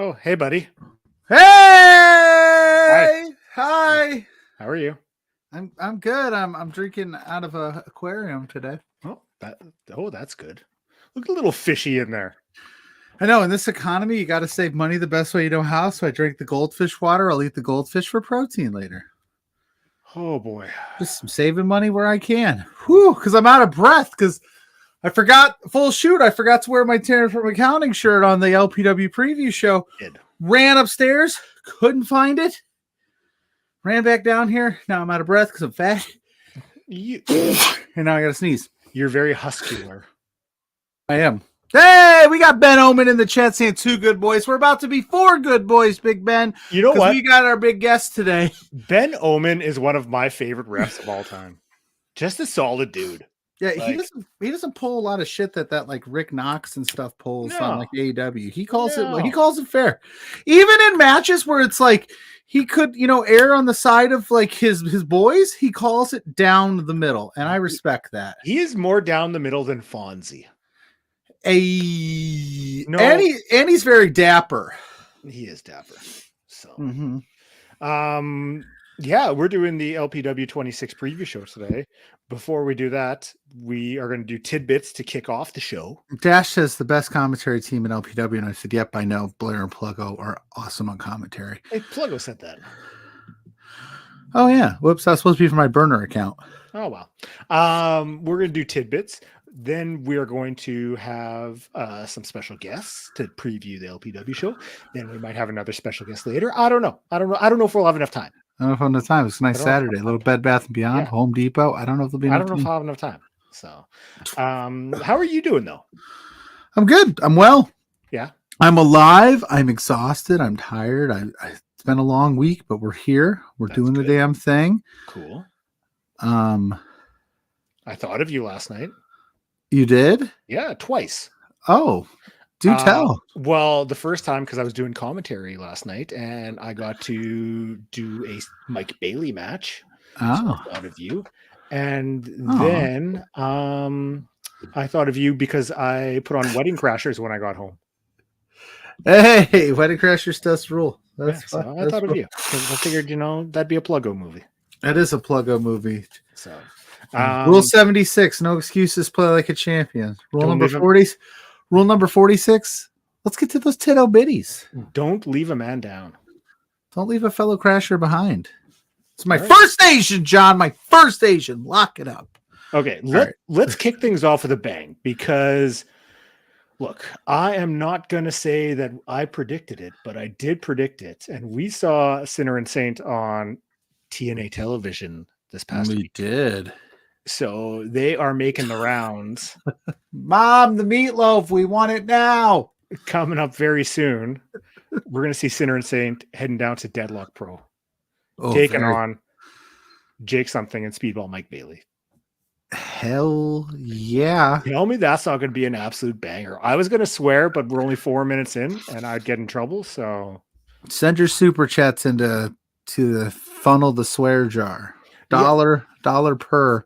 Oh, hey, buddy. Hey! Hi. How are you? I'm good. I'm drinking out of a aquarium today. That's good. Look a little fishy in there. I know in this economy you got to save money the best way you know how. So I drink the goldfish water. I'll eat the goldfish for protein later. Oh boy, just saving money where I can. Whew, because I'm out of breath. Because I forgot I forgot to wear my Tanner from Accounting shirt on the LPW preview show. Ran upstairs, couldn't find it. Ran back down here. Now I'm out of breath because I'm fat. And now I got to sneeze. You're very huscular. I am. Hey, we got Ben Oman in the chat saying 2 good boys. We're about to be 4 good boys, Big Ben. You know what? We got our big guest today. Ben Oman is one of my favorite refs of all time. Just a solid dude. Yeah, he doesn't pull a lot of shit that like Rick Knox and stuff pulls on like AEW. He calls it fair. Even in matches where it's like he could, err on the side of like his boys, he calls it down the middle, and I respect that. He is more down the middle than Fonzie. And he's very dapper. He is dapper. So, yeah, we're doing the LPW 26 preview show today. Before we do that, we are going to do tidbits to kick off the show. Dash says the best commentary team in LPW, and I said, "Yep, I know. Blair and Pluggo are awesome on commentary." Hey, Pluggo said that. Oh yeah, whoops! That's supposed to be for my burner account. Oh well. We're going to do tidbits. Then we are going to have some special guests to preview the LPW show. Then we might have another special guest later. I don't know if we'll have enough time. I don't know if I'll have enough time. It's a nice Saturday. A little Bed Bath & Beyond, Home Depot. I don't know if there'll be enough time. If I'll have enough time. So, how are you doing, though? I'm good. I'm well. Yeah. I'm alive. I'm exhausted. I'm tired. It's been a long week, but we're here. We're doing the damn thing. Cool. I thought of you last night. You did? Yeah, twice. Oh, do tell. Well, the first time because I was doing commentary last night, and I got to do a Mike Bailey match. Oh, so I thought of you, and then I thought of you because I put on Wedding Crashers when I got home. Hey, Wedding Crashers does rule. That's so I thought of you because I figured that'd be a Pluggo movie. That is a Pluggo movie. So. Rule 76, no excuses, play like a champion. Rule number 46, let's get to those titto bitties. Don't leave a man down. Don't leave a fellow crasher behind. It's my first Asian, John, my first Asian. Lock it up. Okay, let's kick things off with a bang because, look, I am not going to say that I predicted it, but I did predict it. And we saw Sinner and Saint on TNA television this past week. We did. So they are making the rounds. Mom, the meatloaf, we want it now. Coming up very soon. We're going to see Sinner and Saint heading down to Deadlock Pro. Taking on Jake Something and Speedball Mike Bailey. Hell yeah. Tell me that's not going to be an absolute banger. I was going to swear, but we're only 4 minutes in and I'd get in trouble. So send your super chats to the funnel the swear jar. Dollar per.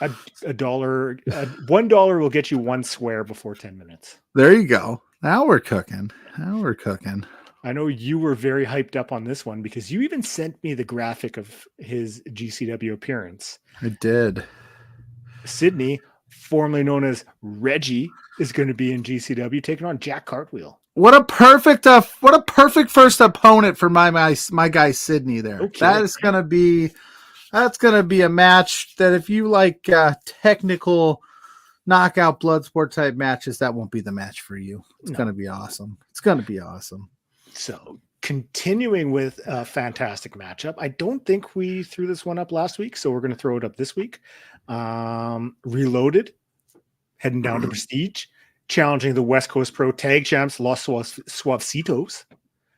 $1 will get you one swear before 10 minutes. There you go. Now we're cooking. I know you were very hyped up on this one because you even sent me the graphic of his GCW appearance. I did. Sydney, formerly known as Reggie, is going to be in GCW taking on Jack Cartwheel. What a perfect first opponent for my guy Sydney there. Okay. That's gonna be a match that if you like technical knockout blood sport type matches, that won't be the match for you. It's gonna be awesome. So continuing with a fantastic matchup. I don't think we threw this one up last week, so we're going to throw it up this week. Reloaded, heading down to Prestige, challenging the West Coast Pro Tag Champs, Los Suavecitos.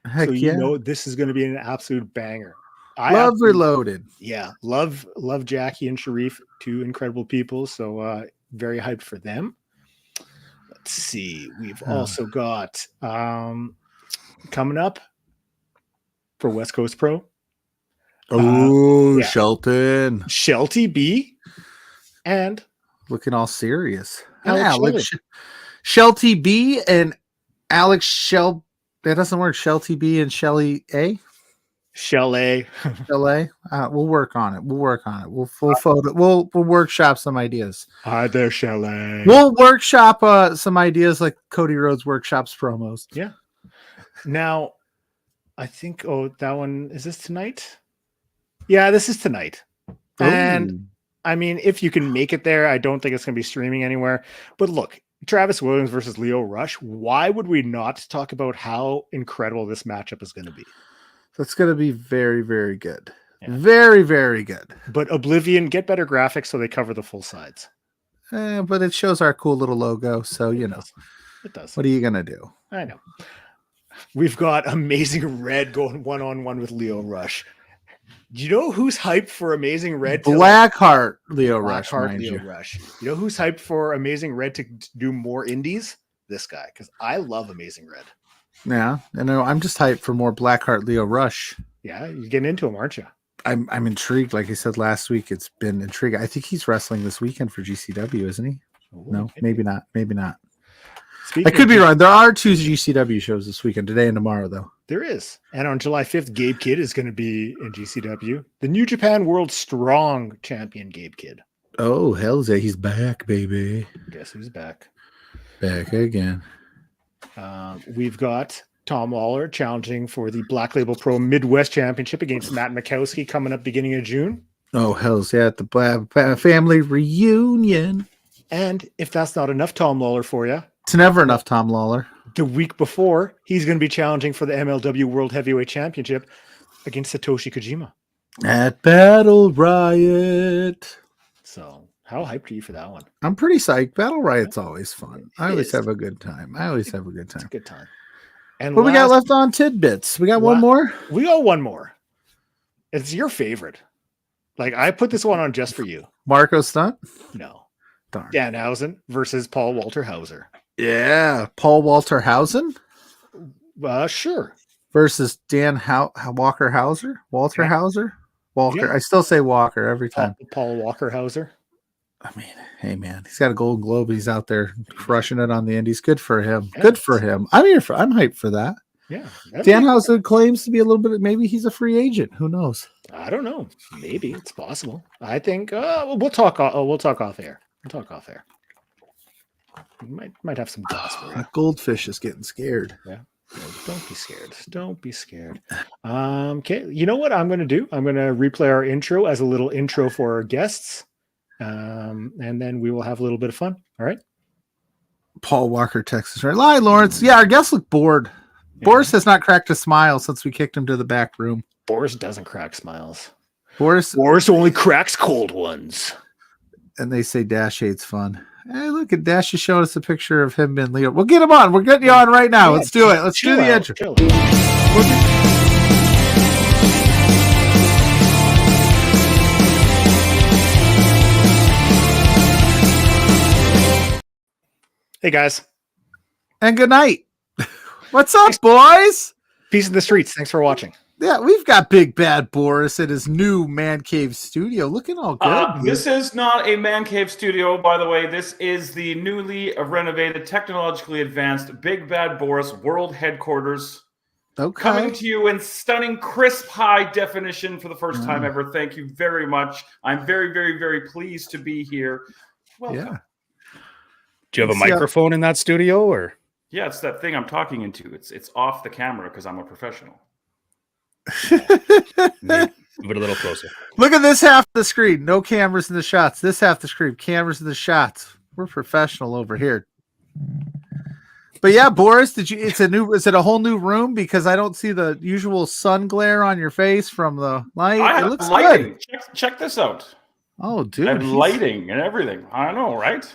Heck yeah. This is going to be an absolute banger. Love Reloaded. Yeah, love Jackie and Sharif, 2 incredible people. So very hyped for them. Let's see. We've also got coming up for West Coast Pro. Shelton. Shelty B. And looking all serious. Alex Shelty B and Alex That doesn't work. Shelty B and Shelly A. Chalet. Chalet. We'll work on it. We'll photo. We'll workshop some ideas. Hi there, Chalet. We'll workshop some ideas like Cody Rhodes workshops promos. Yeah. Now, I think. That one is this tonight? Yeah, this is tonight. And I mean, if you can make it there, I don't think it's going to be streaming anywhere. But look, Travis Williams versus Leo Rush. Why would we not talk about how incredible this matchup is going to be? That's going to be very, very good. Yeah. Very, very good. But Oblivion, get better graphics so they cover the full sides. But it shows our cool little logo. So, you know. It does. What are you going to do? I know. We've got Amazing Red going one-on-one with Leo Rush. Do you know who's hyped for Amazing Red? Blackheart Leo Rush. You know who's hyped for Amazing Red to do more indies? This guy, because I love Amazing Red. Yeah, I know. I'm just hyped for more Blackheart Leo Rush. Yeah, you're getting into him, aren't you? I'm intrigued. Like I said last week, it's been intriguing. I think he's wrestling this weekend for GCW, isn't he? Ooh, no, maybe not. Speaking I could be wrong. There are 2 GCW shows this weekend, today and tomorrow, though. There is. And on July 5th, Gabe Kidd is going to be in GCW. The New Japan World Strong Champion, Gabe Kidd. Oh, hell's yeah. He's back, baby. Guess who's back? Back again. We've got Tom Lawler challenging for the Black Label Pro Midwest Championship against Matt Mikowski coming up beginning of June. Oh, hell's yeah. At the family reunion. And if that's not enough Tom Lawler for you. It's never enough Tom Lawler. The week before, he's going to be challenging for the MLW World Heavyweight Championship against Satoshi Kojima. At Battle Riot. So, how hyped are you for that one? I'm pretty psyched. Battle Riot's always fun. I always have a good time. It's a good time. And what we got left on tidbits? We got one more? We got one more. It's your favorite. Like, I put this one on just for you. Marco Stunt? No. Darn. Danhausen versus Paul Walter Hauser. Yeah. Paul Walter Hausen? Sure. Versus Dan Walker Hauser? Walter Hauser? Walker. Yeah. I still say Walker every time. Paul Walker Hauser. I mean, hey man, he's got a Golden Globe. He's out there crushing it on the Indies. Good for him. Yeah, good for him. I'm hyped for that. Yeah. Danhausen claims to be a little bit. Maybe he's a free agent. Who knows? I don't know. Maybe it's possible. I think we'll talk. We'll talk off air. We might have some thoughts for you. That goldfish is getting scared. Yeah. Don't be scared. Okay. You know what I'm going to do? I'm going to replay our intro as a little intro for our guests. And then we will have a little bit of fun. All right. Paul Walker, Texas. Right. Lie, Lawrence. Yeah, our guests look bored. Yeah. Boris has not cracked a smile since we kicked him to the back room. Boris doesn't crack smiles. Boris only cracks cold ones. And they say Dash hates fun. Hey, look at Dash just showing us a picture of him and Leo. We'll get him on. We're getting you on right now. Let's do it. Let's do the intro. Hey guys. And good night. What's up, boys? Peace in the streets. Thanks for watching. Yeah, we've got Big Bad Boris at his new man cave studio, looking all good. This is not a man cave studio, by the way. This is the newly renovated, technologically advanced Big Bad Boris World Headquarters. Okay. Coming to you in stunning, crisp, high definition for the first time ever. Thank you very much. I'm very, very, very pleased to be here. Welcome. Yeah. Do you have a microphone in that studio, or? Yeah, it's that thing I'm talking into. It's off the camera because I'm a professional. Move it a little closer. Look at this half of the screen. No cameras in the shots. This half of the screen. Cameras in the shots. We're professional over here. But yeah, Boris, is it a whole new room? Because I don't see the usual sun glare on your face from the light. It looks lighting. Good. Check this out. Oh, dude. And lighting and everything. I know, right?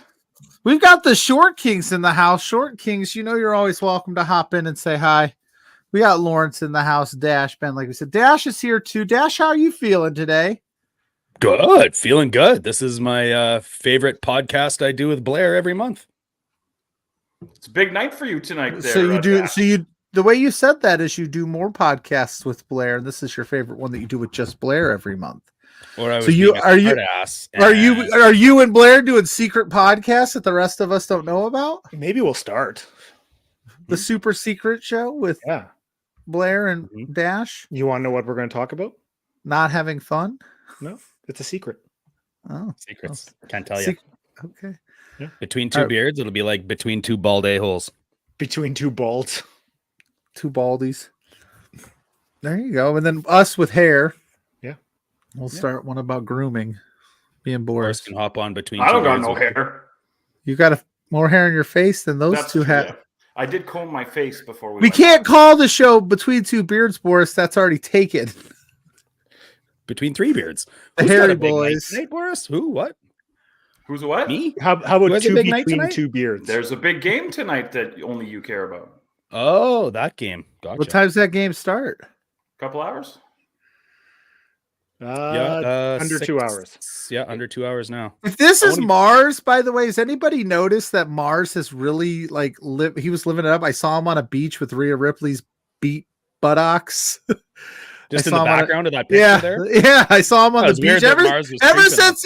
We've got the Short Kings in the house. Short Kings, you know you're always welcome to hop in and say hi. We got Lawrence in the house. Dash, Ben, like we said. Dash is here too. Dash, how are you feeling today? Good. Feeling good. This is my favorite podcast I do with Blair every month. It's a big night for you tonight. There, the way you said that is you do more podcasts with Blair, and this is your favorite one that you do with just Blair every month. Or I so you are you and Blair doing secret podcasts that the rest of us don't know about? Maybe we'll start. The super secret show with Blair and Dash. You want to know what we're going to talk about? Not having fun? No, it's a secret. Oh, secrets. Can't tell you. Okay. Yeah. Between two beards, it'll be like between two bald a-holes. Between two balds. Two baldies. There you go. And then us with hair. Yeah. We'll start one about grooming. Me and Boris Boris can hop on between. I don't got no hair. You got more hair in your face than those two have. Yeah. I did comb my face before we. We can't call the show Between Two Beards, Boris. That's already taken. Between three beards. The Who's hairy got a big boys. night tonight, Boris? Who? What? Who's what? Me? How about two big night between tonight? two beards? There's a big game tonight that only you care about. Oh, that game. Gotcha. What time's that game start? Couple hours. Under 2 hours. Yeah, under 2 hours now. If this is Mars, by the way, has anybody noticed that Mars has really he was living it up? I saw him on a beach with Rhea Ripley's beat buttocks. Just in the background of that picture there. Yeah, I saw him on the beach. Ever since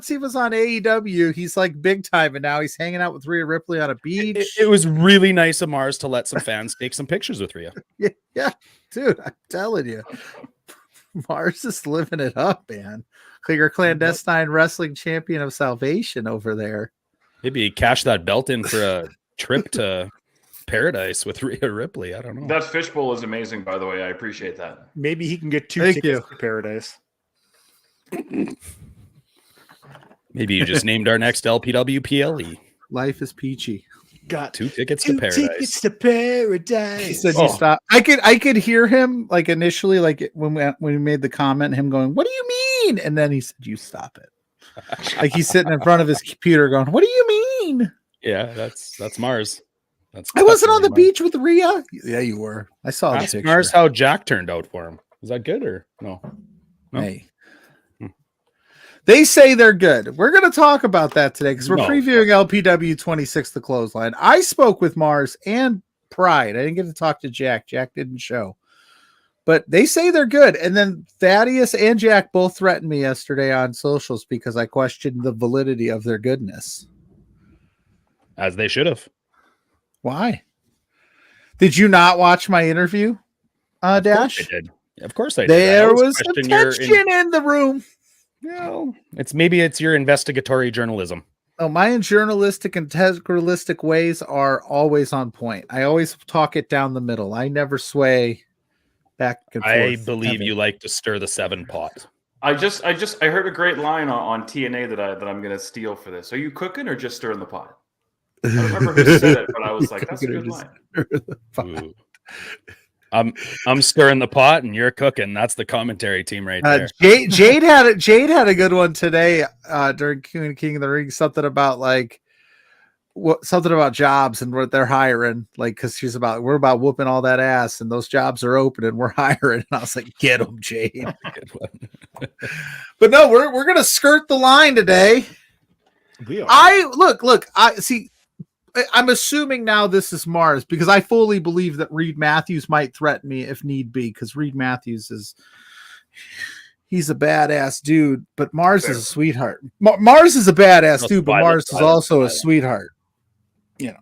he was on AEW, he's like big time, and now he's hanging out with Rhea Ripley on a beach. It was really nice of Mars to let some fans take some pictures with Rhea. Yeah, dude, I'm telling you. Mars is living it up, man. Like your clandestine wrestling champion of salvation over there. Maybe cash that belt in for a trip to paradise with Rhea Ripley. I don't know. That fishbowl is amazing, by the way. I appreciate that. Maybe he can get two tickets to paradise. Maybe you just named our next LPW PLE. Life is peachy. Got two tickets to paradise. Tickets to paradise. He said, "You stop." I could hear him like initially, like when we made the comment, him going, "What do you mean?" And then he said, "You stop it." Like he's sitting in front of his computer, going, "What do you mean?" Yeah, that's Mars. I wasn't on the beach with Rhea. Yeah, you were. I saw that's the picture. Mars. How Jack turned out for him. Was that good or no? Hey. They say they're good. We're going to talk about that today because we're previewing LPW 26, the Clothesline. I spoke with Mars and Pride. I didn't get to talk to Jack. Jack didn't show. But they say they're good. And then Thaddeus and Jack both threatened me yesterday on socials because I questioned the validity of their goodness. As they should have. Why? Did you not watch my interview, Dash? I did. Of course I did. There was some tension in the room. No, it's your investigatory journalism. Oh, my journalistic and integralistic ways are always on point. I always talk it down the middle. I never sway back and forth. I believe you like to stir the seven pot. I heard a great line on TNA that I'm going to steal for this. Are you cooking or just stirring the pot? I don't remember who said it, but I was like, that's a good line. I'm stirring the pot and you're cooking. That's the commentary team right there. Jade had a good one today during King of the Ring. Something about jobs and what they're hiring. Like, because we're about whooping all that ass and those jobs are open and we're hiring. And I was like, get them, Jade. But no, we're gonna skirt the line today. We are. I see. I'm assuming now this is Mars because I fully believe that Reed Matthews might threaten me if need be because Reed Matthews he's a badass dude, but Mars is a sweetheart. Mars is a badass dude, but Mars is also a sweetheart. You know.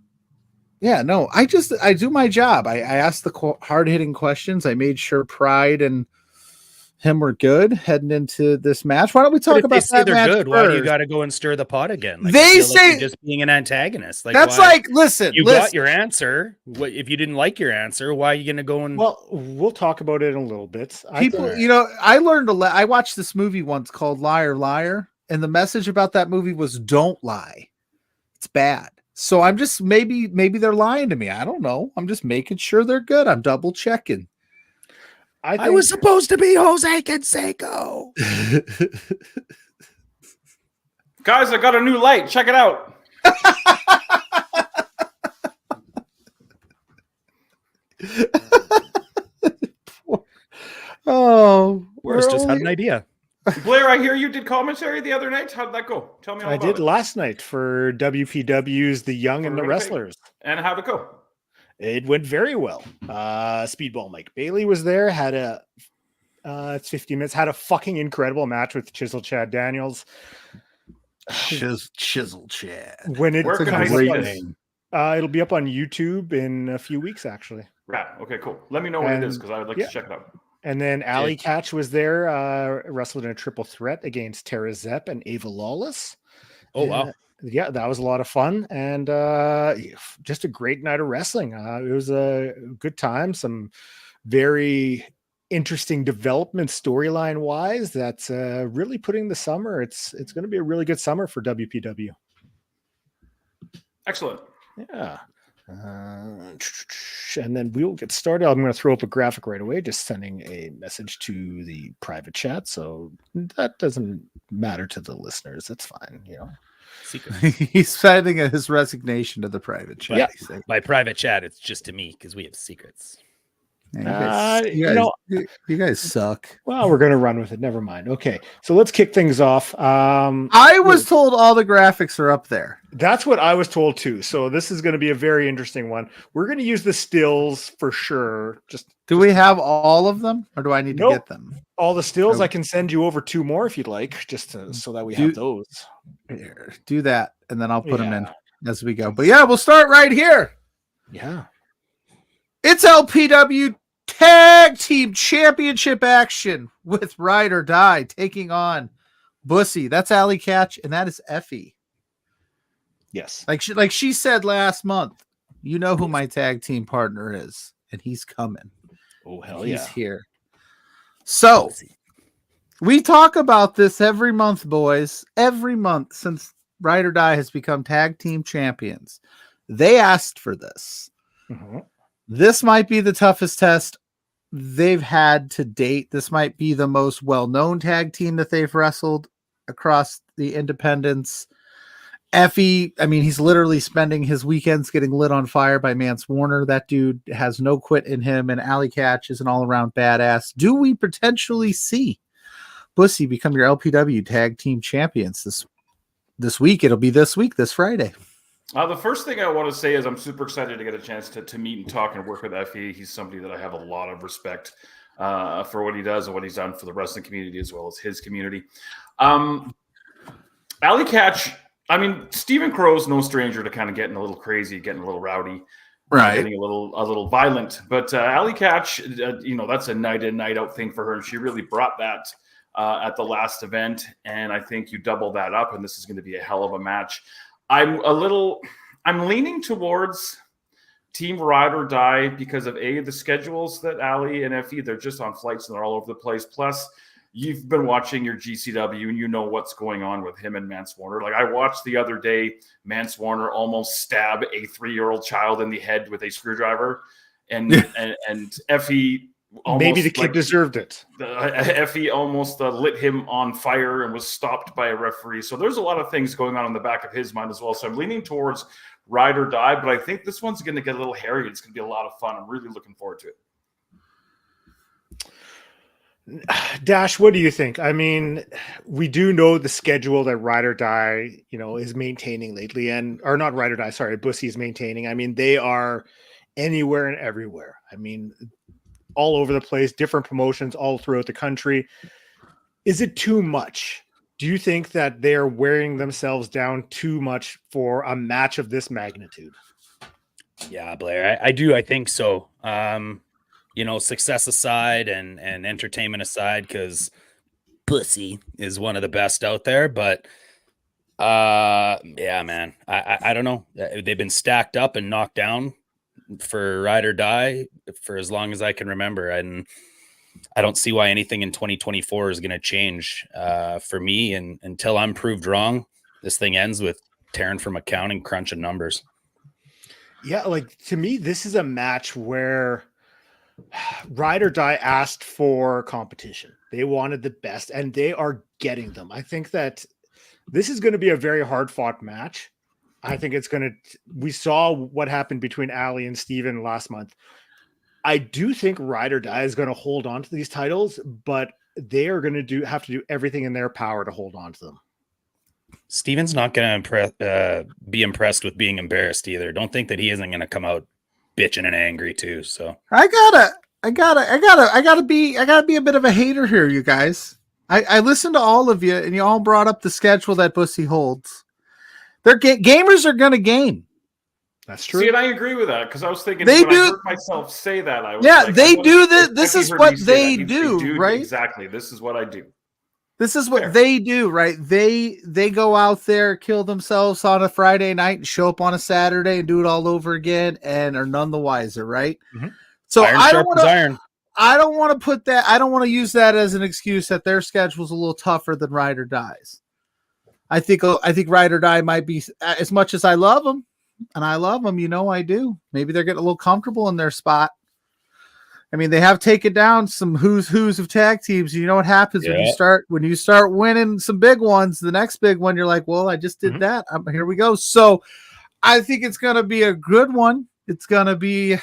Yeah, no, I do my job. I asked the hard-hitting questions. I made sure Pride and him were good heading into this match. Why don't we talk about that match good? first? Why do you got to go and stir the pot again? Like, they say like just being an antagonist. Like that's listen. You got your answer. If you didn't like your answer, why are you going to go and? Well, we'll talk about it in a little bit. I learned I watched this movie once called Liar Liar, and the message about that movie was don't lie. It's bad. So I'm just maybe they're lying to me. I don't know. I'm just making sure they're good. I'm double checking. I was supposed to be Jose Canseco. Guys, I got a new light. Check it out. Boris just had an idea. Blair, I hear you did commentary the other night. How did that go? Tell me all about it. I did last night for WPW's The Young and the Wrestlers. And how'd it go? It went very well. Speedball Mike Bailey was there, had it's 15 minutes, had a fucking incredible match with Chisel Chad Daniels. Chisel Chad. Where can I see this? It'll be up on YouTube in a few weeks, actually. Right. Okay, cool. Let me know what it is because I would like to check it out. And then Ali Catch was there, wrestled in a triple threat against Tara Zepp and Ava Lawless. Oh, wow. Yeah, that was a lot of fun and just a great night of wrestling. It was a good time. Some very interesting development storyline wise. That's really putting the summer. It's going to be a really good summer for WPW. Excellent. Yeah. And then we'll get started. I'm going to throw up a graphic right away, just sending a message to the private chat. So that doesn't matter to the listeners. That's fine. He's sending his resignation to the private chat. Yeah. By private chat, it's just to me because we have secrets. Yeah, you guys suck. Well, we're going to run with it. Never mind. Okay. So let's kick things off. I was told all the graphics are up there. That's what I was told too. So this is going to be a very interesting one. We're going to use the stills for sure. Do we have all of them or do I need to get them? All the stills. I can send you over 2 more if you'd like, just so that we have those. Here, do that. And then I'll put them in as we go. But yeah, we'll start right here. Yeah. It's LPW Tag Team Championship action with Ride or Die taking on Bussy. That's Ali Catch, and that is Effie. Yes. Like she said last month, you know who my tag team partner is, and he's coming. Oh, hell He's here. So we talk about this every month, boys. Every month since Ride or Die has become tag team champions. They asked for this. Mm-hmm. This might be the toughest test they've had to date. This might be the most well-known tag team that they've wrestled across the independents. Effie, I mean, he's literally spending his weekends getting lit on fire by Mance Warner. That dude has no quit in him, and Ali Catch is an all-around badass. Do we potentially see Bussy become your LPW tag team champions this week? It'll be this week, this Friday. The first thing I want to say is I'm super excited to get a chance to meet and talk and work with Effie. He's somebody that I have a lot of respect for what he does and what he's done for the wrestling community as well as his community. Ali Catch, I mean, Stephen Crow's no stranger to kind of getting a little crazy, getting a little rowdy, right? Getting a little violent. But Ali Catch, that's a night in, night out thing for her, and she really brought that at the last event. And I think you double that up, and this is going to be a hell of a match. I'm leaning towards Team Ride or Die because of the schedules that Ali and Effie, they're just on flights and they're all over the place. Plus, you've been watching your GCW and you know what's going on with him and Mance Warner. Like I watched the other day, Mance Warner almost stab a 3-year-old child in the head with a screwdriver, and Effie. Maybe the kid deserved it. Effie almost lit him on fire and was stopped by a referee. So there's a lot of things going on in the back of his mind as well. So I'm leaning towards Ride or Die, but I think this one's going to get a little hairy. It's going to be a lot of fun. I'm really looking forward to it. Dash, what do you think? I mean, we do know the schedule that Ride or Die, is maintaining lately, or not Ride or Die, sorry, Bussy is maintaining. I mean, they are anywhere and everywhere. I mean, all over the place, different promotions all throughout the country. Is it too much? Do you think that they're wearing themselves down too much for a match of this magnitude? Yeah, Blair, I do. I think so. Success aside and entertainment aside, because Bussy is one of the best out there. But yeah, man, I don't know. They've been stacked up and knocked down for Ride or Die for as long as I can remember, and I don't see why anything in 2024 is going to change for me. And until I'm proved wrong, this thing ends with tearing from accounting, crunching numbers. Yeah, like to me, this is a match where Ride or Die asked for competition. They wanted the best, and they are getting them. I think that this is going to be a very hard-fought match. I think it's going to – we saw what happened between Ali and Steven last month. I do think Ride or Die is going to hold on to these titles, but they are going to have to do everything in their power to hold on to them. Steven's not going to be impressed with being embarrassed either. Don't think that he isn't going to come out bitching and angry too. So I gotta be a bit of a hater here, you guys. I listened to all of you, and you all brought up the schedule that Bussy holds. Their gamers are going to game. That's true. See, and I agree with that because I was thinking They when do- I heard myself say that, I was Yeah, like, they I do wonder this. if This Becky is heard what me say they that. do, right? Exactly. This is what I do. This is what Fair. they do, right? They go out there, kill themselves on a Friday night, and show up on a Saturday and do it all over again, and are none the wiser, right? Mhm. So Iron I don't sharpens want to. iron. I don't want to put that. I don't want to use that as an excuse that their schedule's a little tougher than Ride or Die's. I think Ride or Die might be, as much as I love them, and I love them, I do. Maybe they're getting a little comfortable in their spot. I mean, they have taken down some who's of tag teams. You know what happens when you start winning some big ones. The next big one, you're like, well, I just did that. Here we go. So I think it's going to be a good one. It's going to be,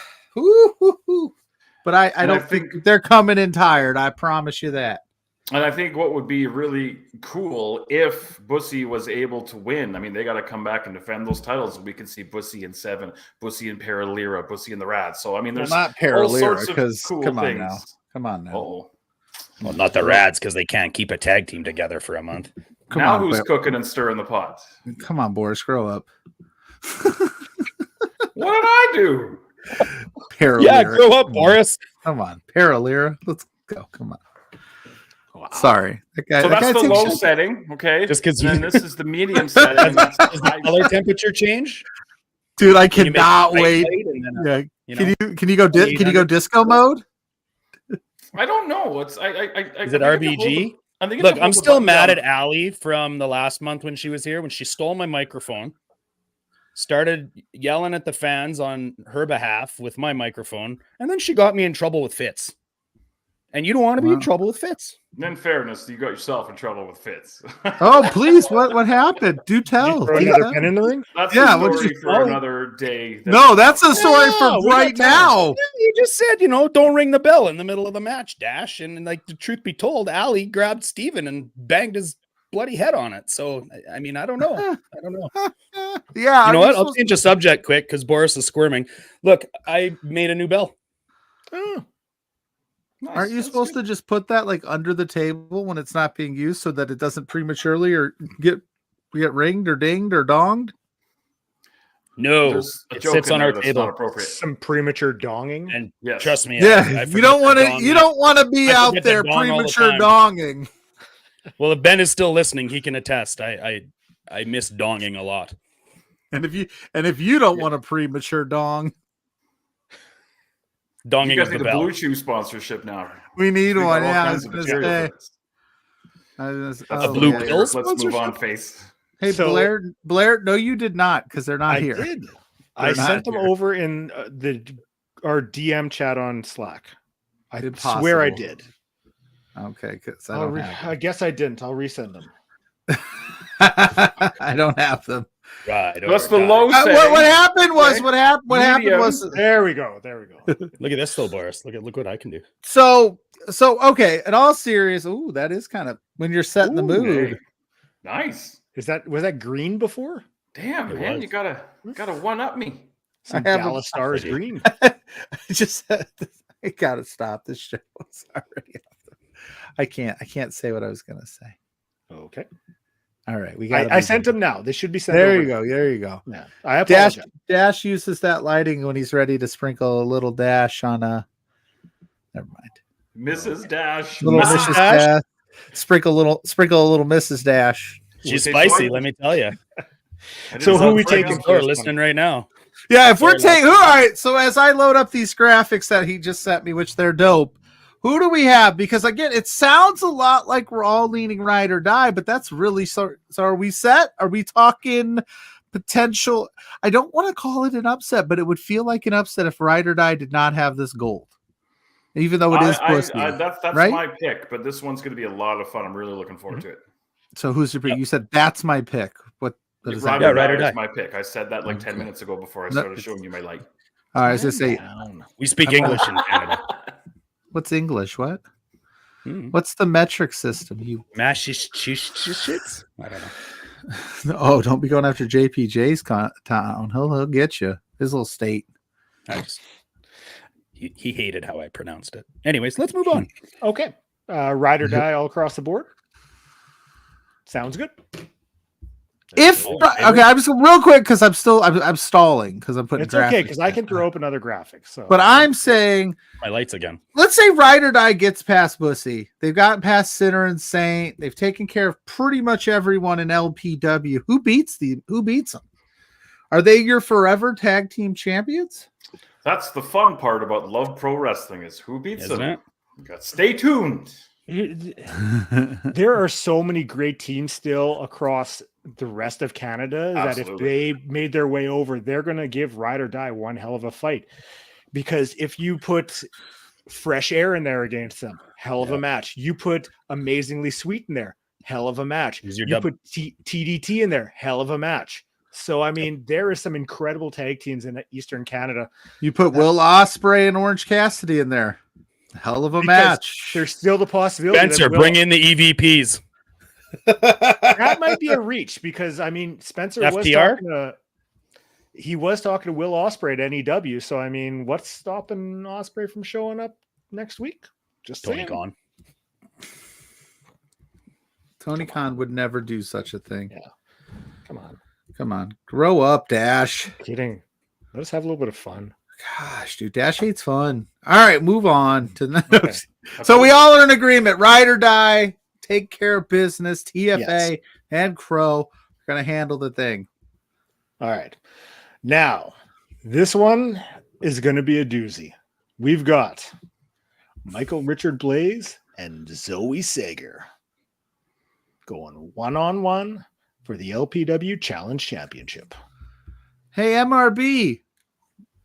but I don't think they're coming in tired. I promise you that. And I think what would be really cool if Bussy was able to win. I mean, they got to come back and defend those titles. We can see Bussy in 7, Bussy in Paralira, Bussy in the Rad. So I mean, there's not all sorts Paralira of because cool come on things. now. Oh, Well, not the Rads because they can't keep a tag team together for a month. now who's cooking and stirring the pot? Come on, Boris, grow up. What did I do? Paralira. Yeah, grow up, Boris. Come on, Paralira. Let's go. Come on. Wow. Sorry. So that's the low setting, okay? Just because then this is the medium setting. Does the color temperature change? Dude, I Can you make cannot it wait. light and then, Yeah. Can you go disco mode? I don't know. Is it RBG? Look, I'm still mad at Allie from the last month when she was here, when she stole my microphone, started yelling at the fans on her behalf with my microphone, and then she got me in trouble with Fitz. And you don't want to be in trouble with Fitz. In fairness, you got yourself in trouble with Fitz. Oh, please! What happened? Do tell. Throw another pen in the ring? That's Yeah, a story for another day. No, that's a story for right now. Yeah, you just said, don't ring the bell in the middle of the match, Dash. And like the truth be told, Allie grabbed Steven and banged his bloody head on it. So, I mean, I don't know. Yeah. You know what? I'll change the subject quick because Boris is squirming. Look, I made a new bell. Oh. Nice. Aren't you supposed to just put that like under the table when it's not being used so that it doesn't prematurely or get ringed or dinged or donged? No, it sits on our table. Some premature donging. And yes. Trust me, Yeah, you don't want to. You don't want to be out there premature donging. Well, if Ben is still listening, he can attest. I miss donging a lot. And if you don't want a premature dong, donging you guys of need the a bell. Blue Chew sponsorship now. we need one. Yeah, kinds of material for this. A blue pill Let's sponsorship? move on, face. Hey, So- Blair, no, you did not, because they're not I here. did. They're I not sent them here. over in our DM chat on Slack. I Impossible. swear I did. Okay, because I guess I didn't. I'll resend them. I don't have them. Right. That's the low setting. What happened was Okay. what happened was There we go. Look at this, though, Boris. Look what I can do. so okay. In all serious, ooh, that is kind of when you're setting the mood. Hey, nice. Was that green before? Damn, It man, was. you gotta one up me. Some I have Dallas Stars green. I gotta stop this show. Sorry, I can't say what I was gonna say. Okay. All right, we got. I sent them now. They should be sent. There over. you go. There you go. Yeah. I apologize. Dash uses that lighting when he's ready to sprinkle a little dash on a. Never mind. Mrs. Dash. Little Mrs. Mrs. Dash? Dash. Sprinkle a little Mrs. Dash. She's They spicy, joined- let me tell you. So who we taking We're first? listening right now. Yeah, if we're Sorry, taking, all right. So as I load up these graphics that he just sent me, which they're dope, who do we have? Because again, it sounds a lot like we're all leaning Ride or Die, but that's really so. Are we set? Are we talking potential? I don't want to call it an upset, but it would feel like an upset if Ride or Die did not have this gold, even though it is Pussy. That's right? my pick, but this one's going to be a lot of fun. I'm really looking forward to it. So who's your pick? You said that's my pick. What is that? Ride or Die. Die is my pick. I said that like 10 minutes ago before I started showing you my light. All right, I was gonna say, We speak English in Canada. what's English? What? Hmm. What's the metric system? You Massachusetts? I don't know. oh, don't be going after JPJ's town. He'll get you. His little state. He hated how I pronounced it. Anyways, let's move on. Okay. Ride or Die all across the board. Sounds good. If okay, I'm just real quick because I'm stalling because I'm putting. It's okay because I can throw up another graphic. So, but I'm saying my lights again. Let's say Ride or Die gets past Bussy. They've gotten past Sinner and Saint. They've taken care of pretty much everyone in LPW. Who beats them? Are they your forever tag team champions? That's the fun part about Love Pro Wrestling is who beats them. Stay tuned. There are so many great teams still across the rest of Canada that if they made their way over, they're going to give Ride or Die one hell of a fight. Because if you put Fresh Air in there against them, hell of a match. You put Amazingly Sweet in there, hell of a match. You put TDT in there, hell of a match. So, I mean, there is some incredible tag teams in Eastern Canada. You put Will Ospreay and Orange Cassidy in there. Hell of a match. There's still the possibility. Spencer, bring in the EVPs. That might be a reach because, I mean, Spencer was talking to Will Ospreay at NEW. So, I mean, what's stopping Ospreay from showing up next week? Just Tony saying. Khan. Tony Khan would never do such a thing. Yeah. Come on. Grow up, Dash. Kidding. Let us have a little bit of fun. Gosh, dude, Dash hates fun. All right, move on to the next. So we all are in agreement. Ride or Die, take care of business. TFA and Crow are going to handle the thing. All right. Now, this one is going to be a doozy. We've got Michael Richard Blaze and Zoe Sager going one-on-one for the LPW Challenge Championship. Hey, MRB.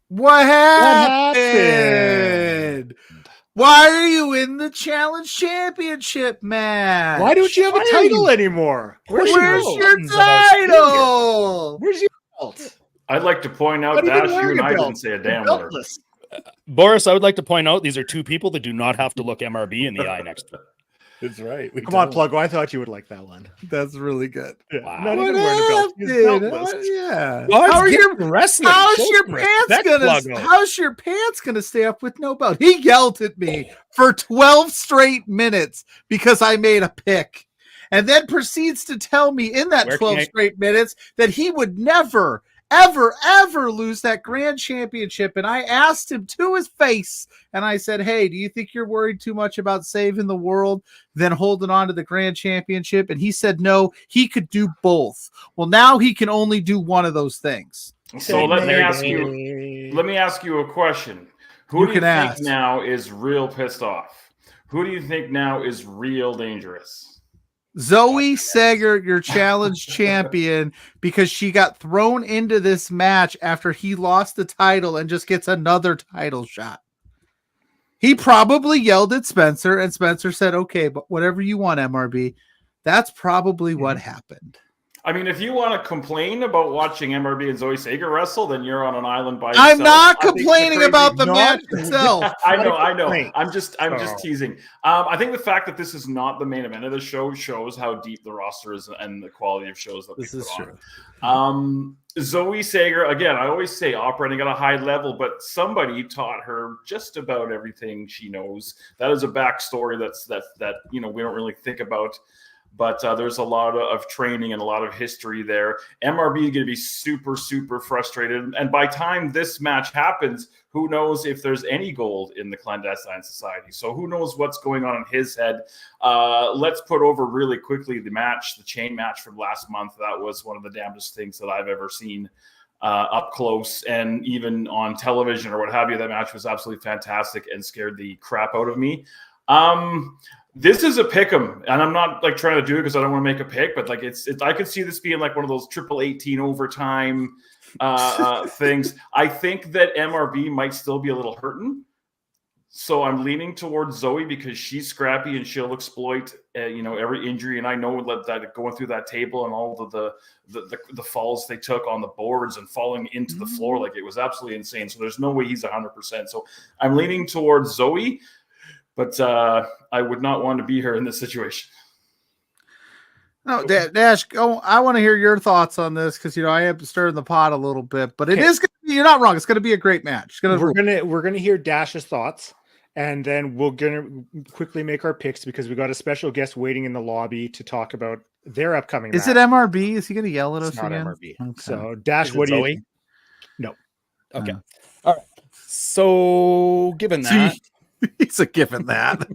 What happened? Why are you in the Challenge Championship match? Why don't you have a title anymore? Where's your title? Where's your belt? I'd like to point out, Dash, you and I didn't say a damn word. Boris, I would like to point out these are two people that do not have to look MRB in the eye next to them. That's right. Come on, Pluggo. I thought you would like that one. That's really good. Yeah. Wow. Not even wearing a belt. He's beltless. Yeah. Well, how's your pants gonna stay up with no belt? He yelled at me for 12 straight minutes because I made a pick, and then proceeds to tell me in that 12 straight minutes that he would never, ever lose that grand championship. And I asked him to his face, and I said, hey, do you think you're worried too much about saving the world than holding on to the grand championship? And he said, no, he could do both. Well, now he can only do one of those things. So let me ask you a question. Who do you think now is real pissed off? Who do you think now is real dangerous? Zoe Sager, your challenge champion, because she got thrown into this match after he lost the title and just gets another title shot. He probably yelled at Spencer, and Spencer said, okay, but whatever you want, MRB. That's probably what happened. I mean, if you want to complain about watching MRB and Zoe Sager wrestle, then you're on an island by yourself. I'm not complaining about the match itself. I know. I'm just teasing. I think the fact that this is not the main event of the show shows how deep the roster is and the quality of shows that this is true. Zoe Sager, again, I always say operating at a high level, but somebody taught her just about everything she knows. That is a backstory that we don't really think about. But there's a lot of training and a lot of history there. MRB is going to be super, super frustrated. And by time this match happens, who knows if there's any gold in the Clandestine Society. So who knows what's going on in his head. Let's put over really quickly the chain match from last month. That was one of the damnedest things that I've ever seen up close and even on television or what have you. That match was absolutely fantastic and scared the crap out of me. This is a pick'em, and I'm not like trying to do it because I don't want to make a pick, but like it's I could see this being like one of those 18 overtime things. I think that MRB might still be a little hurting, so I'm leaning towards Zoe because she's scrappy and she'll exploit every injury. And I know that going through that table and all of the falls they took on the boards and falling into the floor, like it was absolutely insane. So there's no way he's 100%. So I'm leaning towards Zoe. But I would not want to be her in this situation. No, Dash, I want to hear your thoughts on this because I have to stir in the pot a little bit. But it is going to be, you're not wrong. It's going to be a great match. We're gonna hear Dash's thoughts, and then we're gonna quickly make our picks because we got a special guest waiting in the lobby to talk about their upcoming. Is match. it MRB? Is he going to yell at It's us not again? MRB. Okay. So Dash, Is it what do you Zoe? think? No. Okay. All right. So given that, He's a given that.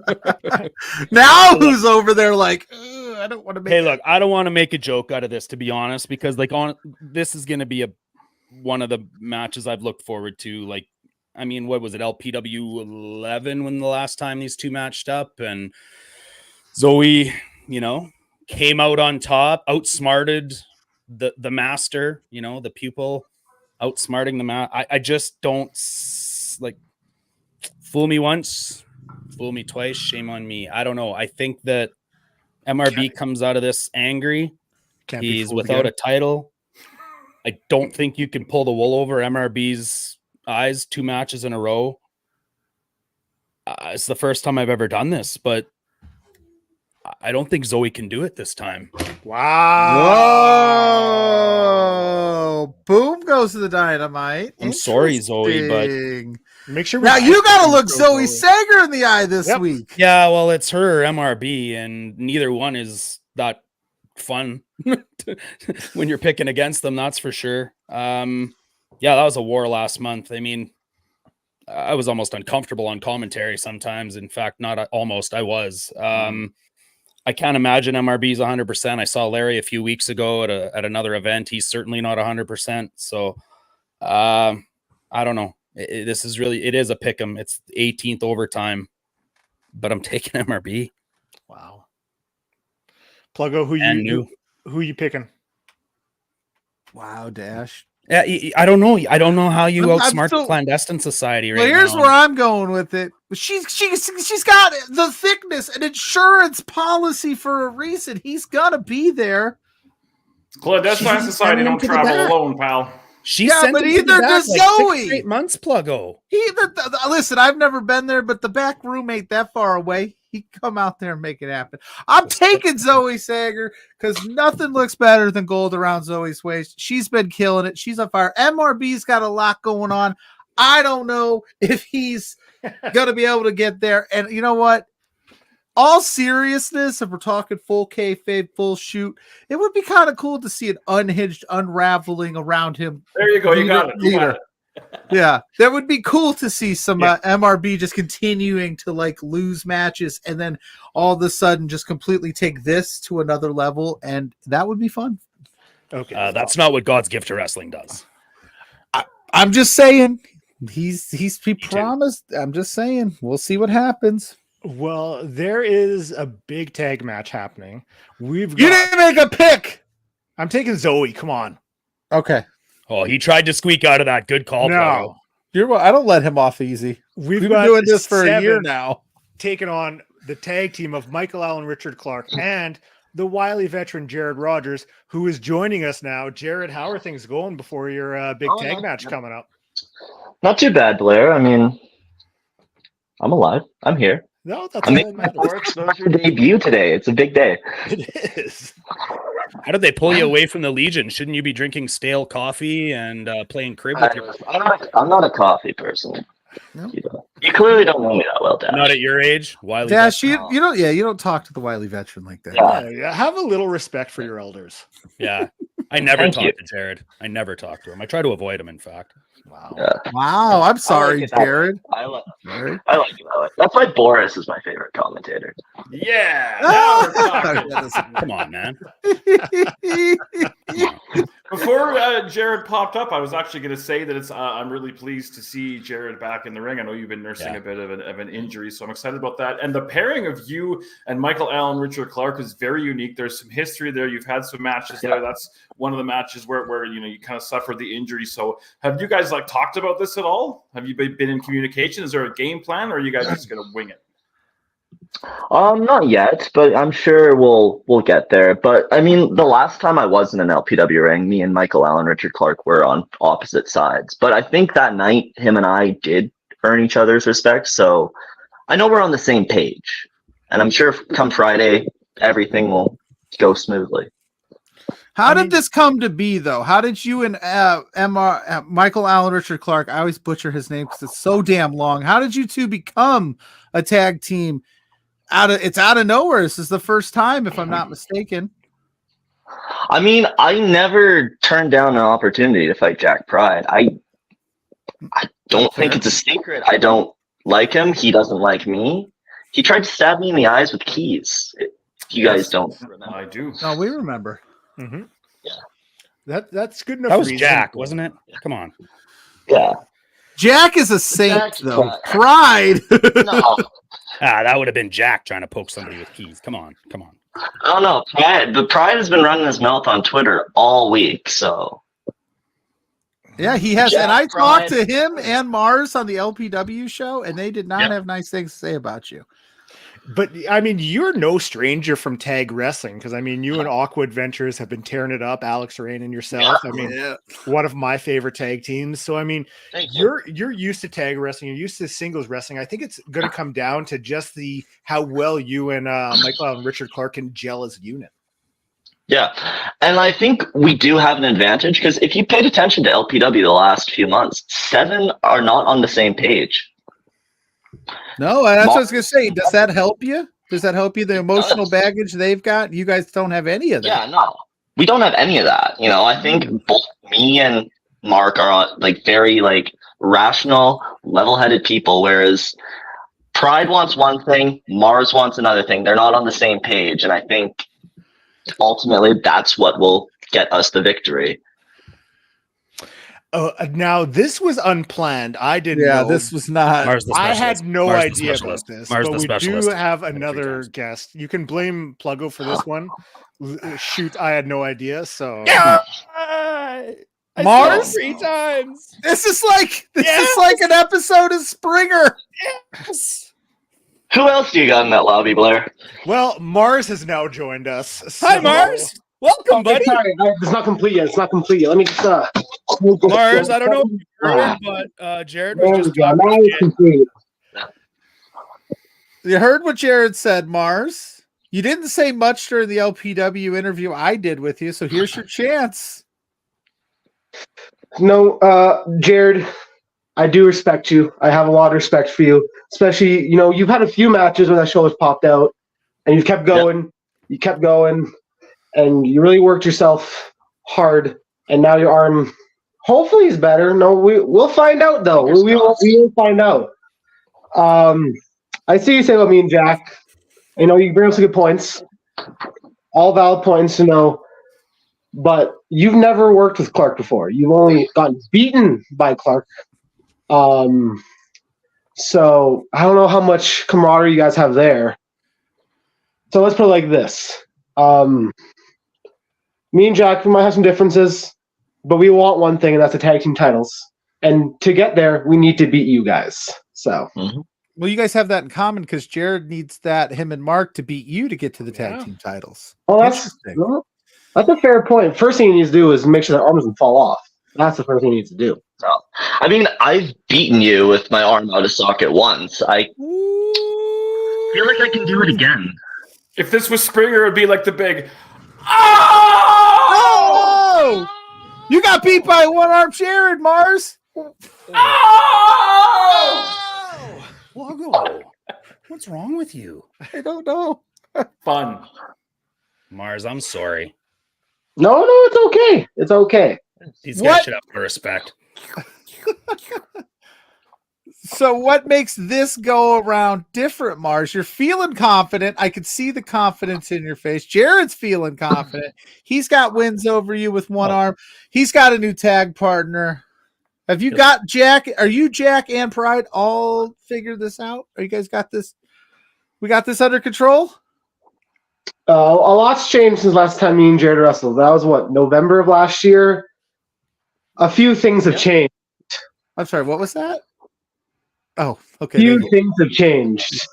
Now who's over there like, I don't want to make hey, look, I don't want to make a joke out of this, to be honest, because like this is going to be one of the matches I've looked forward to. Like, I mean, what was it, LPW 11 when the last time these two matched up, and Zoe, came out on top, outsmarted the master, the pupil, outsmarting the I just don't like. Fool me once, fool me twice, shame on me. I don't know. I think that MRB comes out of this angry. He's without a title. I don't think you can pull the wool over MRB's eyes 2 matches in a row. It's the first time I've ever done this, but I don't think Zoe can do it this time. Wow. Whoa. Boom goes to the dynamite. I'm sorry, Zoe, but make sure now you got to look Zoe Sager in the eye this week. Yeah, well, it's her MRB, and neither one is that fun when you're picking against them. That's for sure. Yeah, that was a war last month. I mean, I was almost uncomfortable on commentary sometimes. In fact, not almost. I was. I can't imagine MRB's 100%. I saw Larry a few weeks ago at another event. He's certainly not 100%. So I don't know. It is a pick 'em. It's 18th overtime, but I'm taking MRB. Wow. Pluggo, who you picking? Wow, Dash. Yeah, I don't know. I don't know how you outsmart the clandestine society right now. Here's where I'm going with it. She's got the thickness and insurance policy for a reason. He's gonna be there. Clandestine society don't travel alone, pal. But either does Zoe. 6 straight months, Pluggo. Listen, I've never been there, but the back room ain't that far away. He come out there and make it happen. I'm taking Zoe Sager because nothing looks better than gold around Zoe's waist. She's been killing it. She's on fire. MRB's got a lot going on. I don't know if he's going to be able to get there. And you know what? All seriousness, if we're talking full kayfabe, full shoot, it would be kind of cool to see an unhinged unraveling around him. There you go. You got it. Yeah, that would be cool to see some MRB just continuing to like lose matches and then all of a sudden just completely take this to another level, and that would be fun. Okay, that's not what God's gift to wrestling does. I'm just saying he promised. I'm just saying we'll see what happens. Well, there is a big tag match happening. You didn't make a pick. I'm taking Zoe. Come on. Okay. Oh, he tried to squeak out of that. Good call. No, I don't let him off easy. We've been doing this for a year now. Taking on the tag team of Michael Allen, Richard Clark, and the wily veteran Jared Rogers, who is joining us now. Jared, how are things going before your big tag match coming up? Not too bad, Blair. I mean, I'm alive. I'm here. No, that's I'm making my exposure debut today. It's a big day. It is. How did they pull you away from the Legion? Shouldn't you be drinking stale coffee and playing crib with your... I'm not a coffee person. No. You clearly don't know me that well, Dash. Not at your age, Wiley. Dash, you don't talk to the wily veteran like that. Yeah, have a little respect for your elders. Yeah, I never talk to Jared. I never talk to him. I try to avoid him. In fact. Wow. Yeah. Wow. I'm sorry, Jared. I like it that way. That's why Boris is my favorite commentator. Yeah. Now we're talking. Come on, man. Before Jared popped up, I was actually going to say that I'm really pleased to see Jared back in the ring. I know you've been nursing a bit of an injury, so I'm excited about that. And the pairing of you and Michael Allen, Richard Clark is very unique. There's some history there. You've had some matches there. That's one of the matches where you kind of suffered the injury. So have you guys talked about this at all? Have you been in communication? Is there a game plan, or are you guys just going to wing it? Not yet, but I'm sure we'll get there. But I mean, the last time I was in an LPW ring, me and Michael Allen, Richard Clark were on opposite sides. But I think that night, him and I did earn each other's respect. So I know we're on the same page, and I'm sure come Friday, everything will go smoothly. How did this come to be, though? How did you and Michael Allen, Richard Clark, I always butcher his name because it's so damn long. How did you two become a tag team? It's out of nowhere. This is the first time, if I'm not mistaken. I mean, I never turned down an opportunity to fight Jack Pride. I don't think it's a secret. I don't like him. He doesn't like me. He tried to stab me in the eyes with keys. You guys don't remember. I do. No, we remember. Mm-hmm. Yeah. That's good enough. That was reason. Jack, wasn't it? Come on. Yeah. Jack is a saint, Jack's though. Pride. No. That would have been Jack trying to poke somebody with keys. Come on. I don't know. Pride has been running his mouth on Twitter all week, so. Yeah, he has. Jack and I Pride. talked to him and Mars on the LPW show, and they did not have nice things to say about you. But I mean, you're no stranger from tag wrestling because I mean, you and Aqua Adventures have been tearing it up. Alex Rain and yourself. I mean, one of my favorite tag teams. So I mean, you're used to tag wrestling. You're used to singles wrestling. I think it's going to come down to just how well you and Michael and Richard Clark can gel as a unit. Yeah, and I think we do have an advantage because if you paid attention to LPW the last few months, 7 are not on the same page. No, that's what I was going to say. Does that help you? Does that help you? The emotional baggage they've got? You guys don't have any of that. Yeah, no. We don't have any of that. You know, I think both me and Mark are like very like rational, level-headed people, whereas Pride wants one thing, Mars wants another thing. They're not on the same page, and I think ultimately that's what will get us the victory. Now this was unplanned. I didn't. Yeah, know. this was not. I had no idea about this. Mars but the we specialist. do have another guest. You can blame Pluggo for this one. Shoot, I had no idea. So Mars 3 times. This is like an episode of Springer. Yes. Who else do you got in that lobby, Blair? Well, Mars has now joined us. Hi, Mars. Welcome, buddy. Sorry, it's not complete yet. Let me just Mars, I don't know if you heard, but Jared there was we just go. talking Now it's shit. complete. You heard what Jared said, Mars. You didn't say much during the LPW interview I did with you, so here's your chance. No, Jared, I do respect you. I have a lot of respect for you. Especially, you know, you've had a few matches where that shoulder's popped out, and you've kept going. Yep. You kept going, and you really worked yourself hard. And now your arm, hopefully, is better. No, we'll find out though. We will find out. I see you say about me and Jack. You know, you bring up some good points, all valid points to know. But you've never worked with Clark before. You've only gotten beaten by Clark. So I don't know how much camaraderie you guys have there. So let's put it like this. Me and Jack, we might have some differences, but we want one thing, and that's the tag team titles. And to get there, we need to beat you guys. So. Mm-hmm. Well, you guys have that in common because Jared needs him and Mark to beat you to get to the tag team titles. Oh, that's a fair point. First thing he needs to do is make sure that arm doesn't fall off. That's the first thing he needs to do. No. I mean, I've beaten you with my arm out of socket once. I feel like I can do it again. If this was Springer, it would be like the big. Oh! You got beat by one-arm Jared, Mars. Pluggo, what's wrong with you? I don't know. Fun. Mars, I'm sorry. No, it's okay. It's okay. These guys should have more respect. So what makes this go around different, Mars? You're feeling confident. I could see the confidence in your face. Jared's feeling confident. He's got wins over you with one arm. He's got a new tag partner. Have you got Jack? Are you Jack and Pride all figured this out? Are you guys got this? We got this under control? A lot's changed since last time me and Jared wrestled. That was November of last year. A few things have changed. I'm sorry, what was that? Oh, okay. Few things have changed.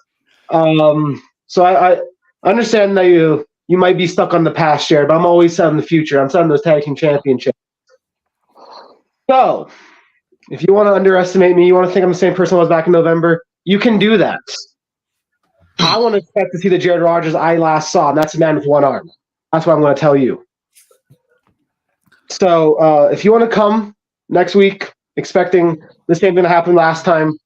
So I understand that you might be stuck on the past, Jared, but I'm always set on the future. I'm set on those tag team championships. So, if you want to underestimate me, you want to think I'm the same person I was back in November, you can do that. I want to expect to see the Jared Rogers I last saw, and that's a man with one arm. That's what I'm going to tell you. So if you want to come next week, expecting the same thing that happened last time,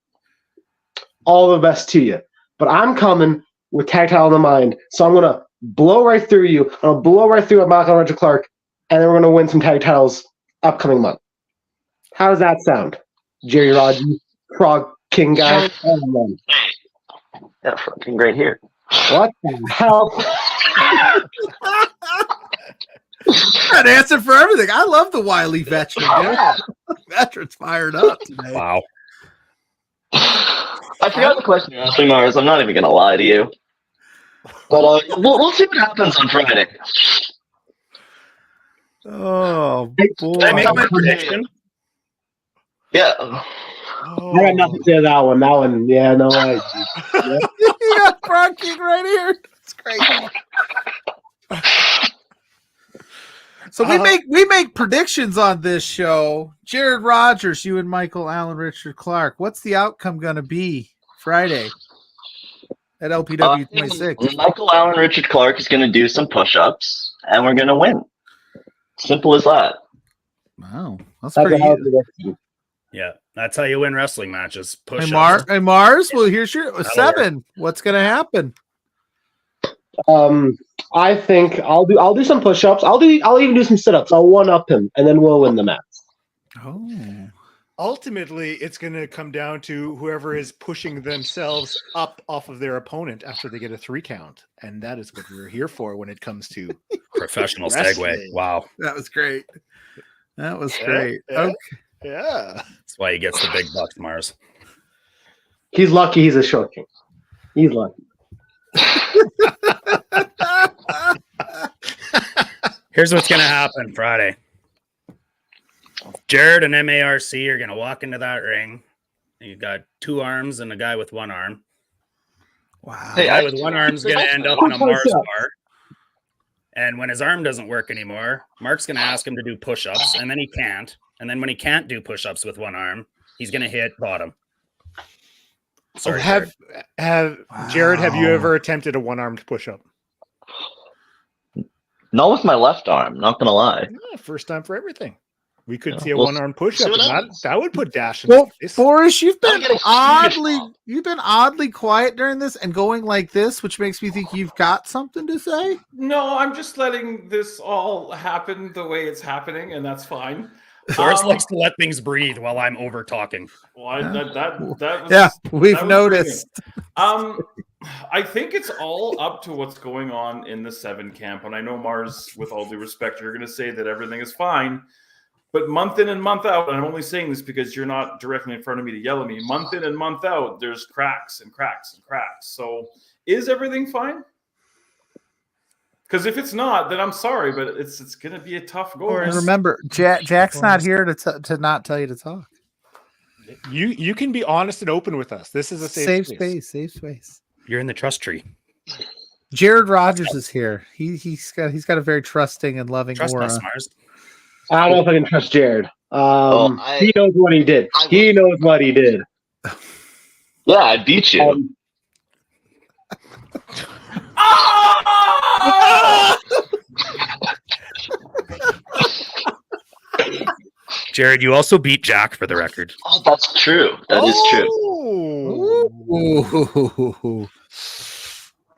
all the best to you. But I'm coming with tag title in the mind, so I'm gonna blow right through you. I'm gonna blow right through Michael Richard Clark, and then we're gonna win some tag titles upcoming month. How does that sound, Jerry Rod, you Frog King guy? Yeah, fucking great here. What the hell? An answer for everything. I love the wily veteran. Veteran's fired up today. Wow. I forgot the question you asked me, Mars. I'm not even gonna lie to you. But we'll see what happens on Friday. Oh boy! Did I make my prediction? Yeah. I got nothing to say to that one. That one, yeah, no way. You got Frog King right here. It's great. So we make predictions on this show. Jared Rogers, you and Michael Allen, Richard Clark. What's the outcome going to be Friday at LPW 26? Michael Allen, Richard Clark is going to do some push-ups, and we're going to win. Simple as that. Wow, that's That's pretty. a hell of a prediction. Yeah, that's how you win wrestling matches. Push Hey, Mars. Well, here's your 7. What's going to happen? I think I'll do some push-ups. I'll even do some sit-ups. I'll one-up him, and then we'll win the match. Oh, Ultimately, it's going to come down to whoever is pushing themselves up off of their opponent after they get a 3 count. And that is what we're here for when it comes to professional wrestling. segue. Wow. that was great. That was great. Yeah. Okay. Yeah. That's why he gets the big bucks, Mars. He's lucky he's a short king. He's lucky. Here's what's going to happen Friday. Jared and MARC are going to walk into that ring. You've got 2 arms and a guy with 1 arm. Wow. The Hey, guy with 1 arm is going to end up in a Mars bar. And when his arm doesn't work anymore, Mark's going to ask him to do push-ups, and then he can't. And then when he can't do push-ups with 1 arm, he's going to hit bottom. Sorry, Jared, have you ever attempted a 1-armed push-up? Not with my left arm, not going to lie. Yeah, first time for everything. We could Yeah, see a we'll 1-armed push-up, see what and happens. that would put Dash in Well, the face. Boris, you've been Don't get oddly quiet during this and going like this, which makes me think you've got something to say. No, I'm just letting this all happen the way it's happening, and that's fine. Boris likes to let things breathe while I'm over talking. Well, that was, Yeah, we've that was noticed. brilliant. I think it's all up to what's going on in the 7 camp. And I know, Mars, with all due respect, you're going to say that everything is fine. But month in and month out, and I'm only saying this because you're not directly in front of me to yell at me, month in and month out, there's cracks and cracks and cracks. So is everything fine? Because if it's not, then I'm sorry, but it's going to be a tough go. And remember, Jack's not here to not tell you to talk. You can be honest and open with us. This is a safe space. Safe space. You're in the trust tree. Jared Rogers is here. He's got a very trusting and loving Trust aura. us, Mars. I don't know if I can trust Jared. I- He knows what he did. He knows what he did. Yeah, I beat you. Jared, you also beat Jack for the record. Oh, that's true. That is true. Ooh.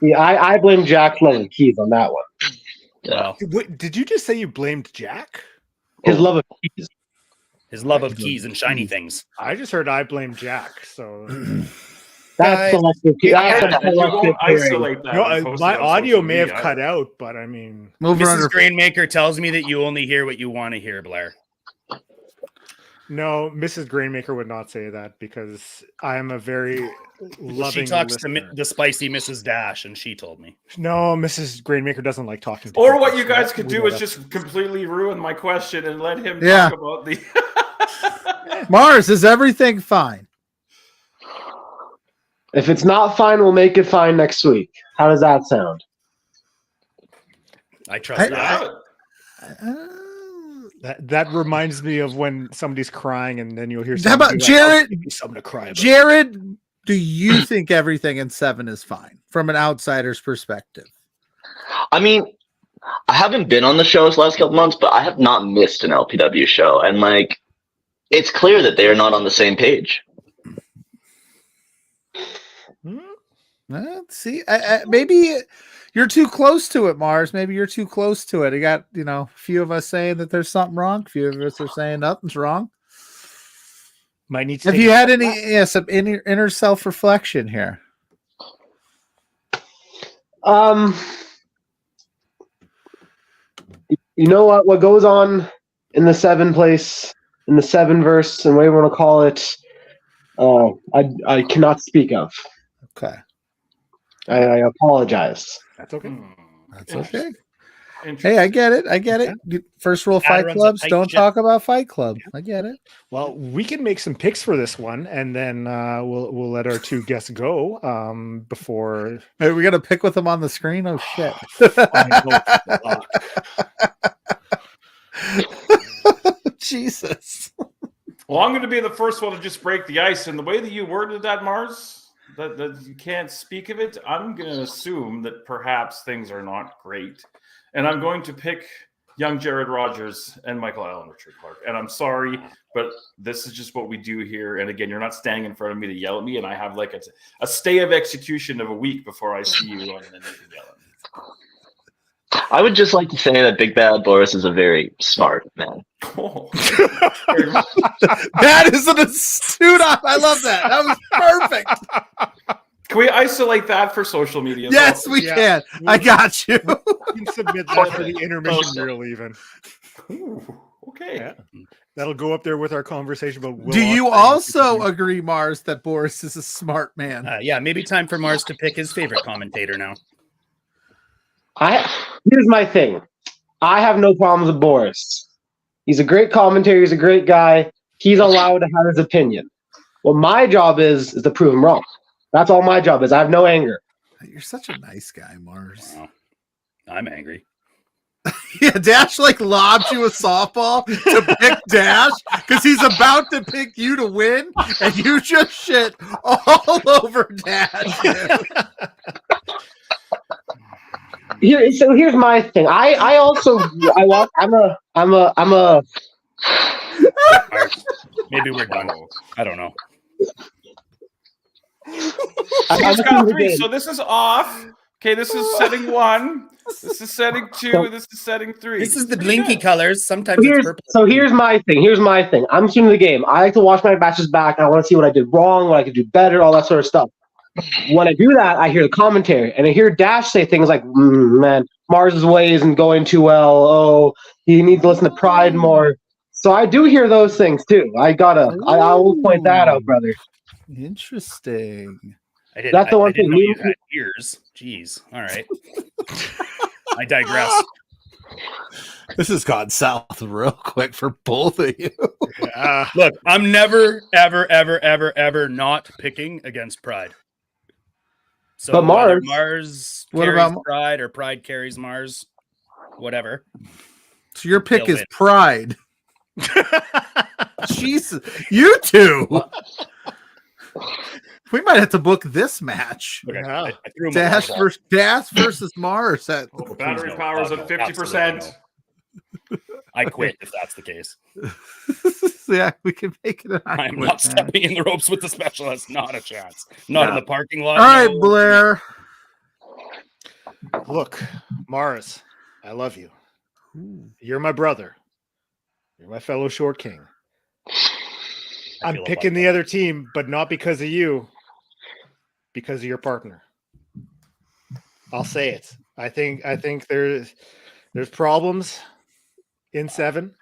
Yeah, I blame Jack's love of keys on that one. Yeah. Wait, did you just say you blamed Jack? His love of keys. His love of keys and shiny things. I just heard I blamed Jack. So That's selective. That's a You won't selective hearing. isolate that. no, and post my it on audio social may have media. cut out, but I mean, Move Mrs. under. Grainmaker tells me that you only hear what you want to hear, Blair. no, Mrs. Grainmaker would not say that because I am a very loving. She talks listener. to the spicy Mrs. Dash, and she told me. No, Mrs. Grainmaker doesn't like talking. To Or people, what you so guys could we do know is that. just completely ruin my question and let him Yeah. talk about the. Mars, is everything fine? If it's not fine, we'll make it fine next week. How does that sound? I trust that. That reminds me of when somebody's crying and then you'll hear. How about somebody Jared? "I'll give you something to cry about." Jared, do you think everything in 7 is fine from an outsider's perspective? I mean, I haven't been on the shows last couple months, but I have not missed an LPW show, and like, it's clear that they are not on the same page. See, maybe you're too close to it, Mars. Maybe you're too close to it. You got, a few of us saying that there's something wrong. A few of us are saying nothing's wrong. Might need to Have you had any some inner self-reflection here? You know what goes on in the seven verse, and whatever you want to call it, I cannot speak of. Okay. I apologize. That's okay. That's okay. Hey, I get it. First rule of Fight runs a Clubs, tight don't ship. talk about Fight Club. I get it. Well, we can make some picks for this one, and then we'll let our two guests go before. Hey, we got to pick with them on the screen. Oh shit! Jesus. Well, I'm going to be the first one to just break the ice. And the way that you worded that, Mars, that you can't speak of it, I'm going to assume that perhaps things are not great. And I'm going to pick young Jared Rogers and Michael Allen, Richard Clark. And I'm sorry, but this is just what we do here. And again, you're not standing in front of me to yell at me. And I have like a stay of execution of a week before I see you on the yell at me. I would just like to say that Big Bad Boris is a very smart man. Oh. That is an astute. I love that. That was perfect. Can we isolate that for social media? Yes, we can. I got you. We can submit that for the intermission reel, even. Ooh, okay. Yeah. That'll go up there with our conversation about. Do you also agree, Mars, that Boris is a smart man? Yeah, maybe time for Mars to pick his favorite commentator now. Here's my thing. I have no problems with Boris. He's a great commentator. He's a great guy. He's allowed to have his opinion. What my job is to prove him wrong. That's all my job is. I have no anger. You're such a nice guy, Mars. Wow. I'm angry. Yeah, Dash lobs you a softball to pick Dash because he's about to pick you to win, and you just shit all over Dash. So here's my thing. Maybe we're done. I don't know. So this is off. Okay, this is setting 1. This is setting 2. This is setting 3. This is the blinky colors. Sometimes it's purple. So here's my thing. I'm tuning the game. I like to watch my matches back. And I want to see what I did wrong, what I could do better, all that sort of stuff. When I do that, I hear the commentary, and I hear Dash say things like, man, Mars's way isn't going too well. Oh, you need to listen to Pride more. So I do hear those things too. I will point that out, brother. Interesting. That's the one thing. Know you had ears. Jeez. All right. I digress. This has gone south real quick for both of you. Look, I'm never, ever not picking against Pride. So but Mars what carries about Pride or Pride carries Mars, whatever. So your pick is Pride. Jesus, you two. We might have to book this match. Okay. Yeah. I threw Dash versus Mars. Battery power is at 50%. I quit if that's the case. Yeah, we can make it. I'm not stepping in the ropes with the specialist. Not a chance. Not in the parking lot. All right, Blair. Look, Mars, I love you. You're my brother. You're my fellow short king. I'm picking the other team, but not because of you, because of your partner. I'll say it. I think there's problems in 7.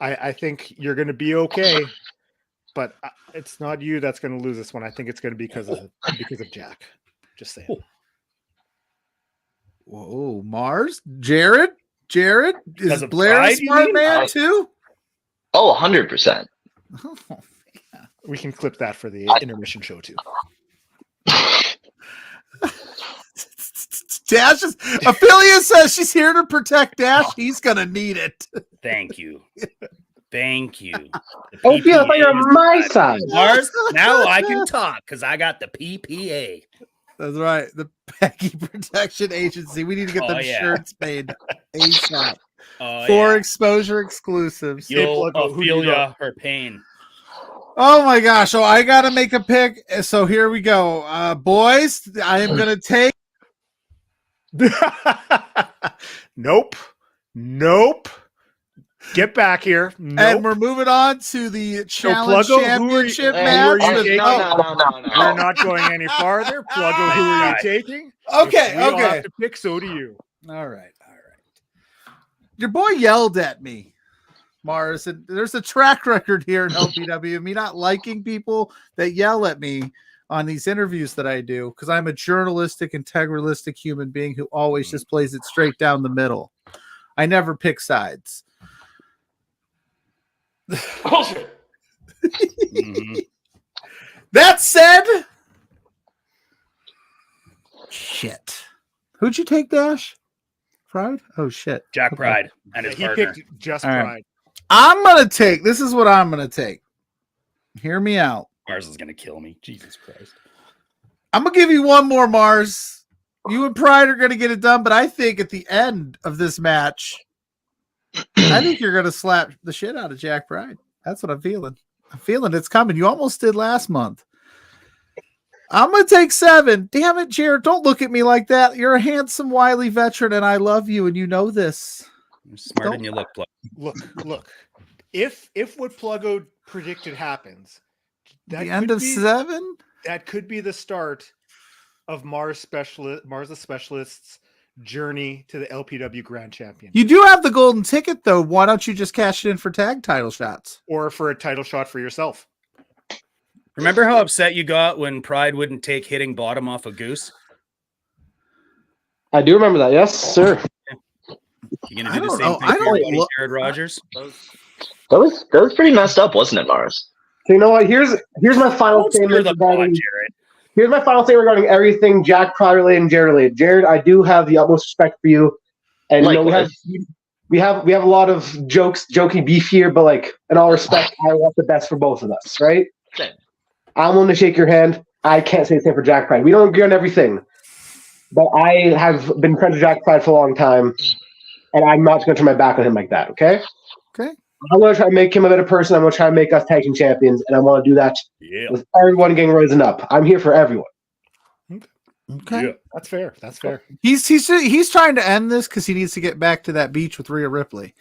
I think you're going to be okay, but it's not you that's going to lose this one. I think it's going to be because of Jack. Just saying. Whoa, Mars, Jared, is Blair Pride, a smart man too? Oh, 100%. Oh, We can clip that for the intermission show too. Dash is Ophelia says she's here to protect Dash. He's gonna need it. Thank you. Thank you. Ophelia, I thought you're on my side. Mars, now I can talk because I got the PPA. That's right. The Peggy Protection Agency. We need to get them shirts made. ASAP. Oh, For yeah. exposure exclusives. You'll Pluggo, who do you feel got? her pain. Oh my gosh. So I got to make a pick. So here we go. Boys, I am going to take. Nope. Get back here. Nope. And we're moving on to the challenge Pluggo, championship who match. are you with- taking? No. We're not going any farther. Pluggo, who are you taking? Okay, If we all okay. have to pick, so do you. All right. Your boy yelled at me, Mars, and there's a track record here in LPW, me not liking people that yell at me on these interviews that I do, because I'm a journalistic, integralistic human being who always just plays it straight down the middle. I never pick sides. Bullshit. That said, shit. Who'd you take, Dash? Pride? Oh, shit. Jack Pride and his He partner. picked just All right. Pride. I'm going to take, this is what I'm going to take. Hear me out. Mars is gonna kill me. Jesus Christ. I'm going to give you one more, Mars. You and Pride are going to get it done, but I think at the end of this match, I think you're going to slap the shit out of Jack Pride. That's what I'm feeling. I'm feeling it's coming. You almost did last month. I'm going to take 7. Damn it, Jared. Don't look at me like that. You're a handsome, wily veteran, and I love you, and you know this. You're smarter than you look, Plug. Look. If what Pluggo predicted happens, that The end could of be, 7? that could be the start of Mars the Specialist's journey to the LPW Grand Champion, You do have the golden ticket, though. Why don't you just cash it in for tag title shots? or for a title shot for yourself. Remember how upset you got when Pride wouldn't take hitting bottom off a goose? I do remember that. Yes, sir. You gonna I do the don't same know. thing I for your don't buddy look- Jared Rogers? That was pretty messed up, wasn't it, Mars? So you know what? Here's my final Don't stir statement the pot, regarding. Jared. Here's my final statement regarding everything Jack Pride related and Jared related. Jared, I do have the utmost respect for you, and you know we have a lot of jokey beef here, but like in all respect, I want the best for both of us, right? Same. I'm willing to shake your hand. I can't say the same for Jack Pride. We don't agree on everything, but I have been friends with Jack Pride for a long time, and I'm not going to turn my back on him like that. Okay. Okay. I'm going to try to make him a better person. I'm going to try to make us tag team champions, and I want to do that Yeah. with everyone getting risen up. I'm here for everyone. Okay. Yeah. That's fair. That's fair. He's trying to end this because he needs to get back to that beach with Rhea Ripley.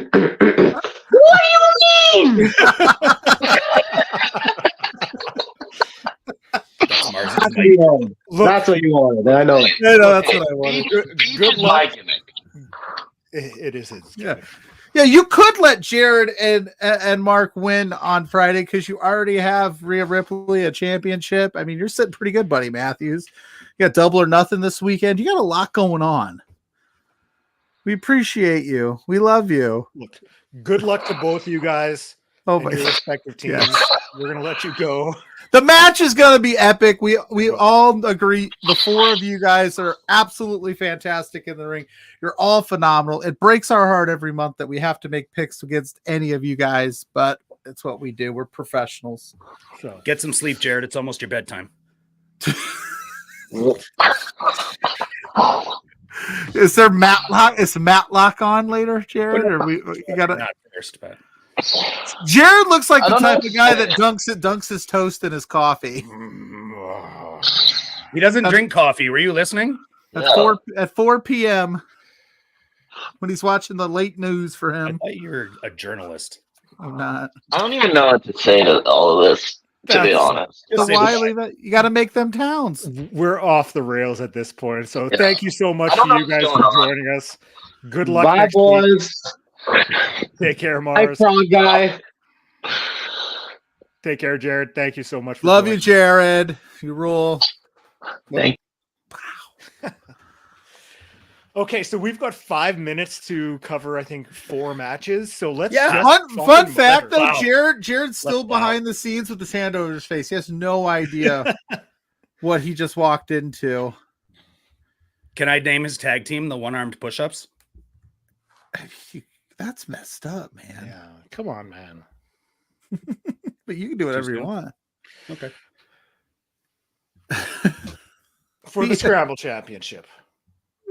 What do you mean? That's Mars' That's what night. you wanted. Look, That's what you wanted. I know it. Yeah, no, that's what I wanted. Good My luck. gimmick. It is his. Yeah. Yeah, you could let Jared and Mark win on Friday because you already have Rhea Ripley a championship. I mean, you're sitting pretty good, Buddy Matthews. You got double or nothing this weekend. You got a lot going on. We appreciate you. We love you. Look, good luck to both of you guys Oh and my! your respective teams. Yes. We're gonna let you go. The match is going to be epic. We all agree. The 4 of you guys are absolutely fantastic in the ring. You're all phenomenal. It breaks our heart every month that we have to make picks against any of you guys, but it's what we do. We're professionals. So Get some sleep, Jared. It's almost your bedtime. Is there Matlock? Is Matlock on later, Jared? Or you got to? Not first, but Jared looks like I the don't type know. of guy that dunks his toast in his coffee. he doesn't drink coffee. Were you listening? At 4 p.m. when he's watching the late news for I him. thought you were a journalist. I'm not. I don't even know what to say to all of this, to be That's- honest. The Just say Wiley, that you got to make them towns. we're off the rails at this point. So Yeah. thank you so much I for don't know you guys what's for going on. joining us. Good luck Bye, next week. boys. Take care, Bye, Mars. frog guy. Take care, Jared. Thank you so much. For Love you, joining. Jared. You rule. Thank Okay, so we've got 5 minutes to cover, I think, 4 matches. So let's Yeah. just Fun fucking fact though, Wow. Jared's still Wow. behind the scenes with his hand over his face. He has no idea what he just walked into. Can I name his tag team the One-Armed Push-Ups? That's messed up, man. Yeah, come on, man. But You can do whatever you want. Okay. For the Scramble Championship,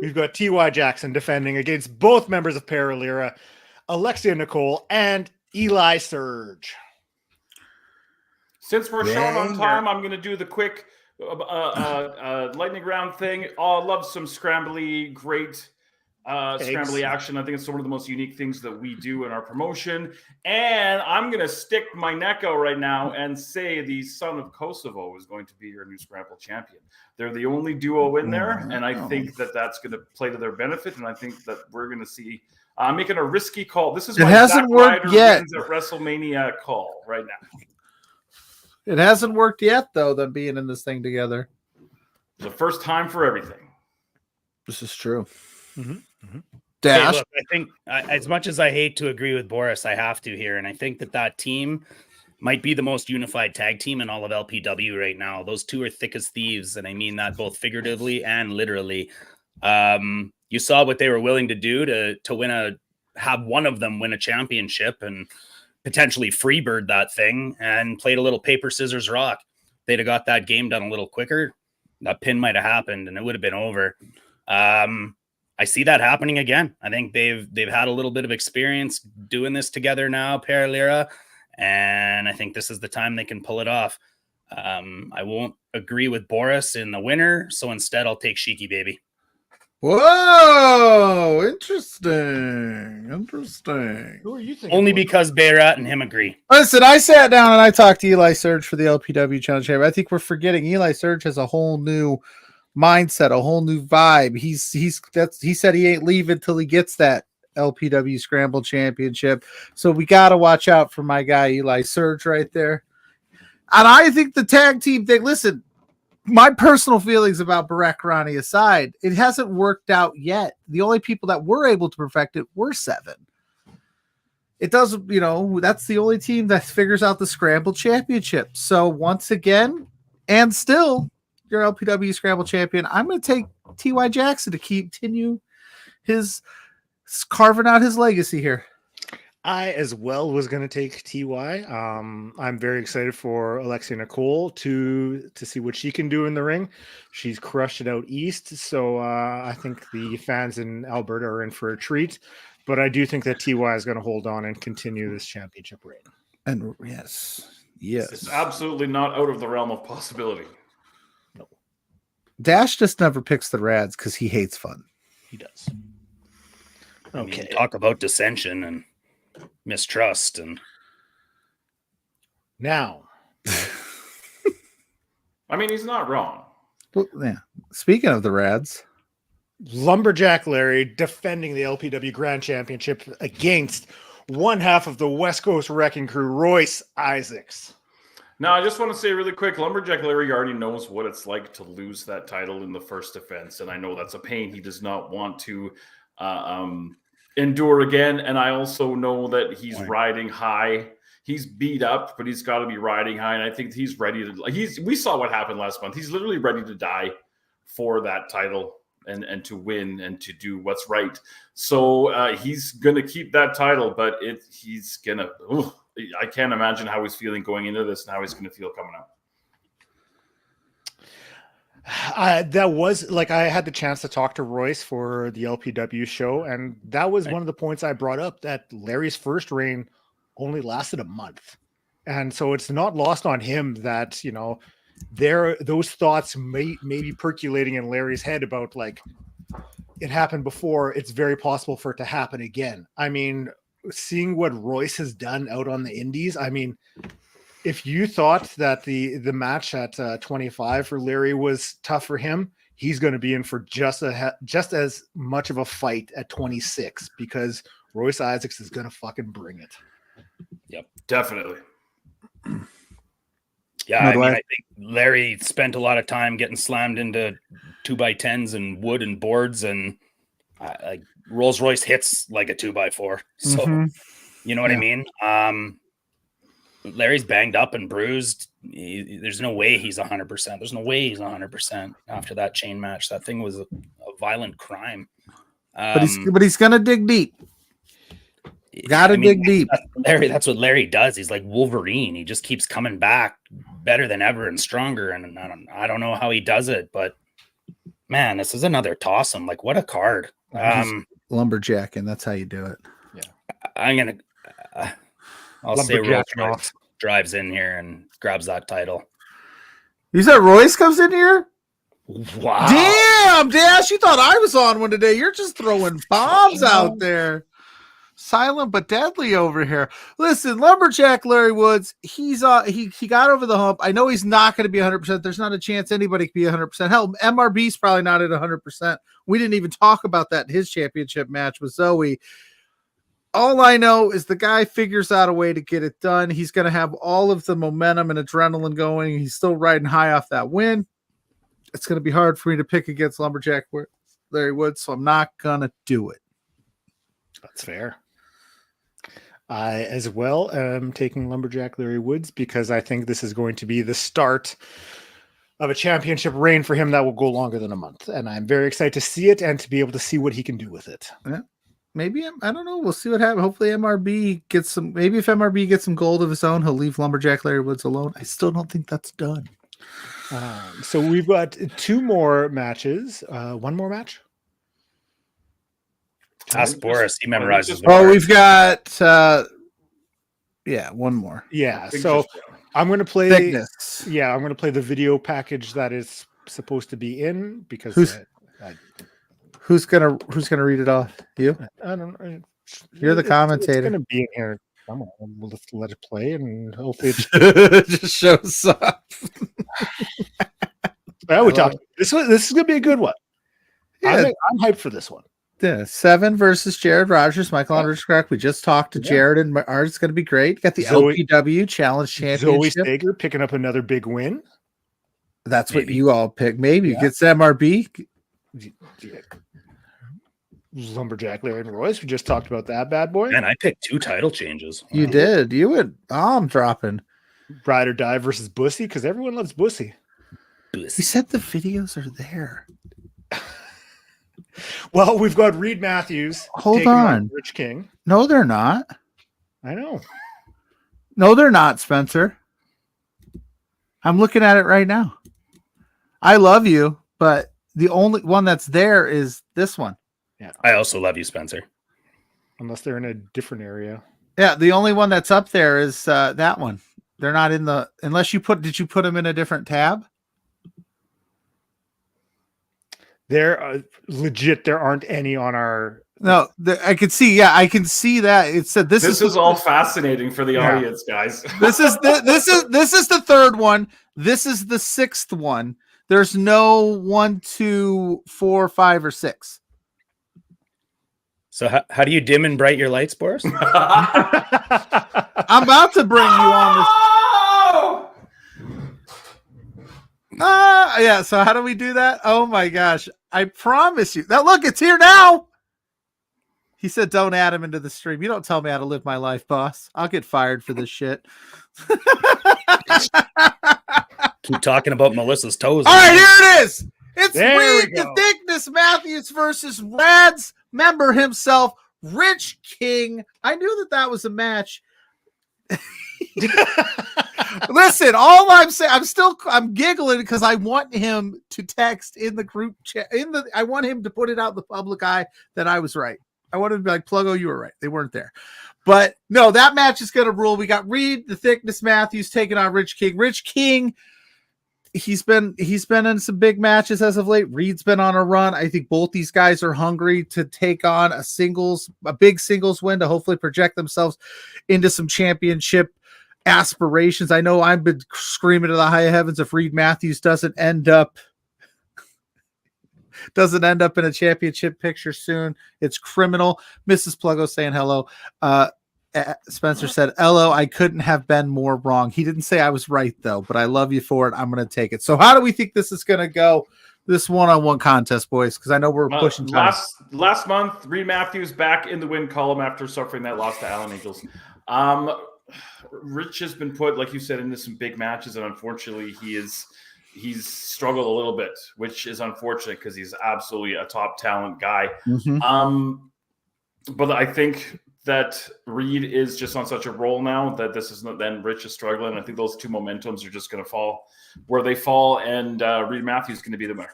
we've got T.Y. Jackson defending against both members of Paralira, Alexia Nicole and Eli Surge. Since we're short on time, I'm going to do the quick lightning round thing. Oh, I love some scrambly, great scrambly action. I think it's one of the most unique things that we do in our promotion. And I'm going to stick my neck out right now and say the son of Kosovo is going to be your new Scramble champion. They're the only duo in there, and I think that that's going to play to their benefit. And I think that we're going to see making a risky call. This is my hasn't worked yet at WrestleMania call right now. It hasn't worked yet, though, them being in this thing together. It's the first time for everything. This is true. Mm-hmm. Mm-hmm. Dash. Hey, look, I think as much as I hate to agree with Boris, I have to here. And I think that team might be the most unified tag team in all of LPW right now. Those two are thick as thieves. And I mean that both figuratively and literally. You saw what they were willing to do to have one of them win a championship and potentially freebird that thing and played a little paper, scissors, rock. They'd have got that game done a little quicker. That pin might have happened and it would have been over. I see that happening again. I think they've had a little bit of experience doing this together now, Paralira, and I think this is the time they can pull it off. I won't agree with Boris in the winner, so instead I'll take Shiki Baby. Whoa, interesting. Who are you thinking? Only because Bayrat and him agree. Listen, I sat down and I talked to Eli Surge for the LPW Challenge Champion. I think we're forgetting Eli Surge has a whole new mindset, a whole new vibe. He said he ain't leaving till he gets that LPW Scramble Championship. So we got to watch out for my guy Eli Surge right there. And I think the tag team thing, listen, my personal feelings about Barak Rani aside, it hasn't worked out yet. The only people that were able to perfect it were 7. It doesn't, that's the only team that figures out the Scramble Championship. So once again, and still, your LPW Scramble champion, I'm going to take T.Y. Jackson to continue his carving out his legacy here. I as well was going to take TY. I'm very excited for Alexia Nicole to see what she can do in the ring. She's crushed it out east, so I think the fans in Alberta are in for a treat. But I do think that TY is going to hold on and continue this championship reign. And yes, It's absolutely not out of the realm of possibility. No. Dash just never picks the Rads because he hates fun. He does. Okay. I mean, talk about dissension and mistrust and now. I mean, he's not wrong. Well, yeah. Speaking of the Rads, Lumberjack Larry defending the LPW Grand Championship against one half of the West Coast Wrecking Crew, Royce Isaacs. Now, I just want to say really quick, Lumberjack Larry already knows what it's like to lose that title in the first defense, and I know that's a pain he does not want to endure again. And I also know that he's riding high. He's beat up, but he's got to be riding high. And I think he's ready to. We saw what happened last month. He's literally ready to die for that title and to win and to do what's right. So he's going to keep that title, but he's going to. I can't imagine how he's feeling going into this and how he's going to feel coming out. That was like I had the chance to talk to Royce for the LPW show, and that was one of the points I brought up, that Larry's first reign only lasted a month. And so it's not lost on him that, those thoughts may be percolating in Larry's head about like it happened before. It's very possible for it to happen again. I mean, seeing what Royce has done out on the indies, I mean, if you thought that the match at 25 for Larry was tough for him, he's going to be in for just as much of a fight at 26 because Royce Isaacs is going to fucking bring it. Yep, definitely. Yeah, I think Larry spent a lot of time getting slammed into 2x10s and wood and boards, and like Rolls Royce hits like a 2x4. So you know what I mean? Larry's banged up and bruised. There's no way he's 100%. There's no way he's 100% after that chain match. That thing was a violent crime. But he's gonna dig deep. Gotta dig deep. That's what Larry does. He's like Wolverine. He just keeps coming back better than ever and stronger. And I don't know how he does it, but man, this is another toss-em. Like, what a card. Lumberjack, and that's how you do it. I'll say Rolls-Royce drives in here and grabs that title. You said Royce comes in here? Wow. Damn, Dash, you thought I was on one today. You're just throwing bombs out there. Silent but deadly over here. Listen, Lumberjack Larry Woods, he got over the hump. I know he's not going to be 100%. There's not a chance anybody can be 100%. Hell, MRB's probably not at 100%. We didn't even talk about that in his championship match with Zoe. All I know is the guy figures out a way to get it done. He's going to have all of the momentum and adrenaline going. He's still riding high off that win. It's going to be hard for me to pick against Lumberjack Larry Woods, so I'm not going to do it. That's fair. I, as well, am taking Lumberjack Larry Woods because I think this is going to be the start of a championship reign for him that will go longer than a month. And I'm very excited to see it and to be able to see what he can do with it. Yeah. Maybe, I don't know. We'll see what happens. Hopefully MRB gets some, maybe if MRB gets some gold of his own, he'll leave Lumberjack Larry Woods alone. I still don't think that's done. So we've got 2 more matches. One more match? Ask Boris. He memorizes. We've got, one more. Yeah. So I'm going to play. Thickness. Yeah, I'm going to play the video package that is supposed to be in because who's gonna read it off? You? I don't know. You're the commentator. It's going to be in here. Come on, we'll just let it play and hopefully it just shows up. This is going to be a good one. Yeah. I'm hyped for this one. Yeah, 7 versus Jared Rogers, Michael Andrews. We just talked to Jared, and ours is going to be great. Got the LPW Challenge Championship. Zoe Sager picking up another big win. That's what you all pick. Maybe gets MRB. Yeah. Lumberjack Larry and Royce. We just talked about that bad boy. And I picked 2 title changes. You did. You went bomb dropping. Ride or Die versus Bussy because everyone loves Bussy. He said the videos are there. Well, we've got Reed Matthews. Hold on. Rich King. No, they're not. I know. No, they're not, Spencer. I'm looking at it right now. I love you, but the only one that's there is this one. Yeah. I also love you, Spencer. Unless they're in a different area. Yeah, the only one that's up there is that one. They're not in the, unless did you put them in a different tab? There legit, there aren't any on our. No, I could see. Yeah, I can see that. It said this is all fascinating for the audience, guys. This is the 3rd one. This is the 6th one. There's no 1, 2, 4, 5, or 6. So how do you dim and bright your lights, Boris? I'm about to bring you on this. Yeah. So how do we do that? Oh my gosh. I promise you. Now look, it's here now. He said, don't add him into the stream. You don't tell me how to live my life, boss. I'll get fired for this shit. Keep talking about Melissa's toes. All right, here it is. It's Reed the Thickness Matthews versus Rad's member himself, Rich King. I knew that was a match. Listen, all I'm saying, I'm giggling because I want him to text in the group chat. I want him to put it out in the public eye that I was right. I want him to be like, Pluggo, you were right. They weren't there. But no, that match is going to rule. We got Reed the Thickness Matthews taking on Rich King. Rich King, he's been in some big matches as of late. Reed's been on a run. I think both these guys are hungry to take on a big singles win to hopefully project themselves into some championship aspirations. I know I've been screaming to the high heavens if Reed Matthews doesn't end up in a championship picture soon. It's criminal. Mrs. Pluggo saying hello. Spencer said, "Hello, I couldn't have been more wrong." He didn't say I was right though, but I love you for it. I'm going to take it. So how do we think this is going to go? This one-on-one contest, boys, because I know we're pushing time. Last month, Reed Matthews back in the win column after suffering that loss to Allen Angels. Rich has been put, like you said, into some big matches, and unfortunately, he's struggled a little bit, which is unfortunate because he's absolutely a top talent guy. Mm-hmm. But I think that Reed is just on such a roll now that this is not, then Rich is struggling. I think those two momentums are just going to fall where they fall, and Reed Matthews is going to be the winner.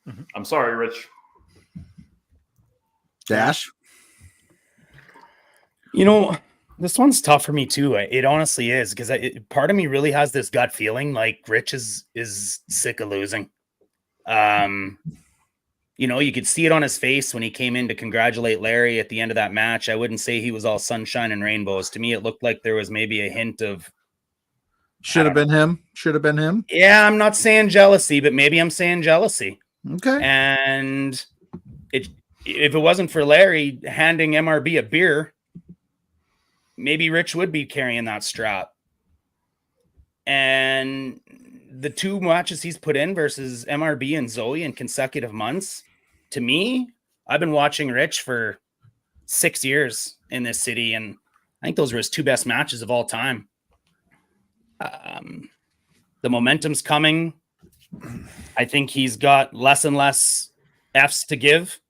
Mm-hmm. I'm sorry, Rich. Dash. You know, this one's tough for me too. It honestly is, because part of me really has this gut feeling like Rich is sick of losing. You know, you could see it on his face when he came in to congratulate Larry at the end of that match. I wouldn't say he was all sunshine and rainbows. To me, it looked like there was maybe a hint of should have been him. Should have been him. Yeah, I'm not saying jealousy, but maybe I'm saying jealousy. Okay. And if it wasn't for Larry handing MRB a beer, maybe Rich would be carrying that strap. And the two matches he's put in versus MRB and Zoe in consecutive months, to me, I've been watching Rich for 6 years in this city, and I think those were his two best matches of all time. The momentum's coming. I think he's got less and less F's to give,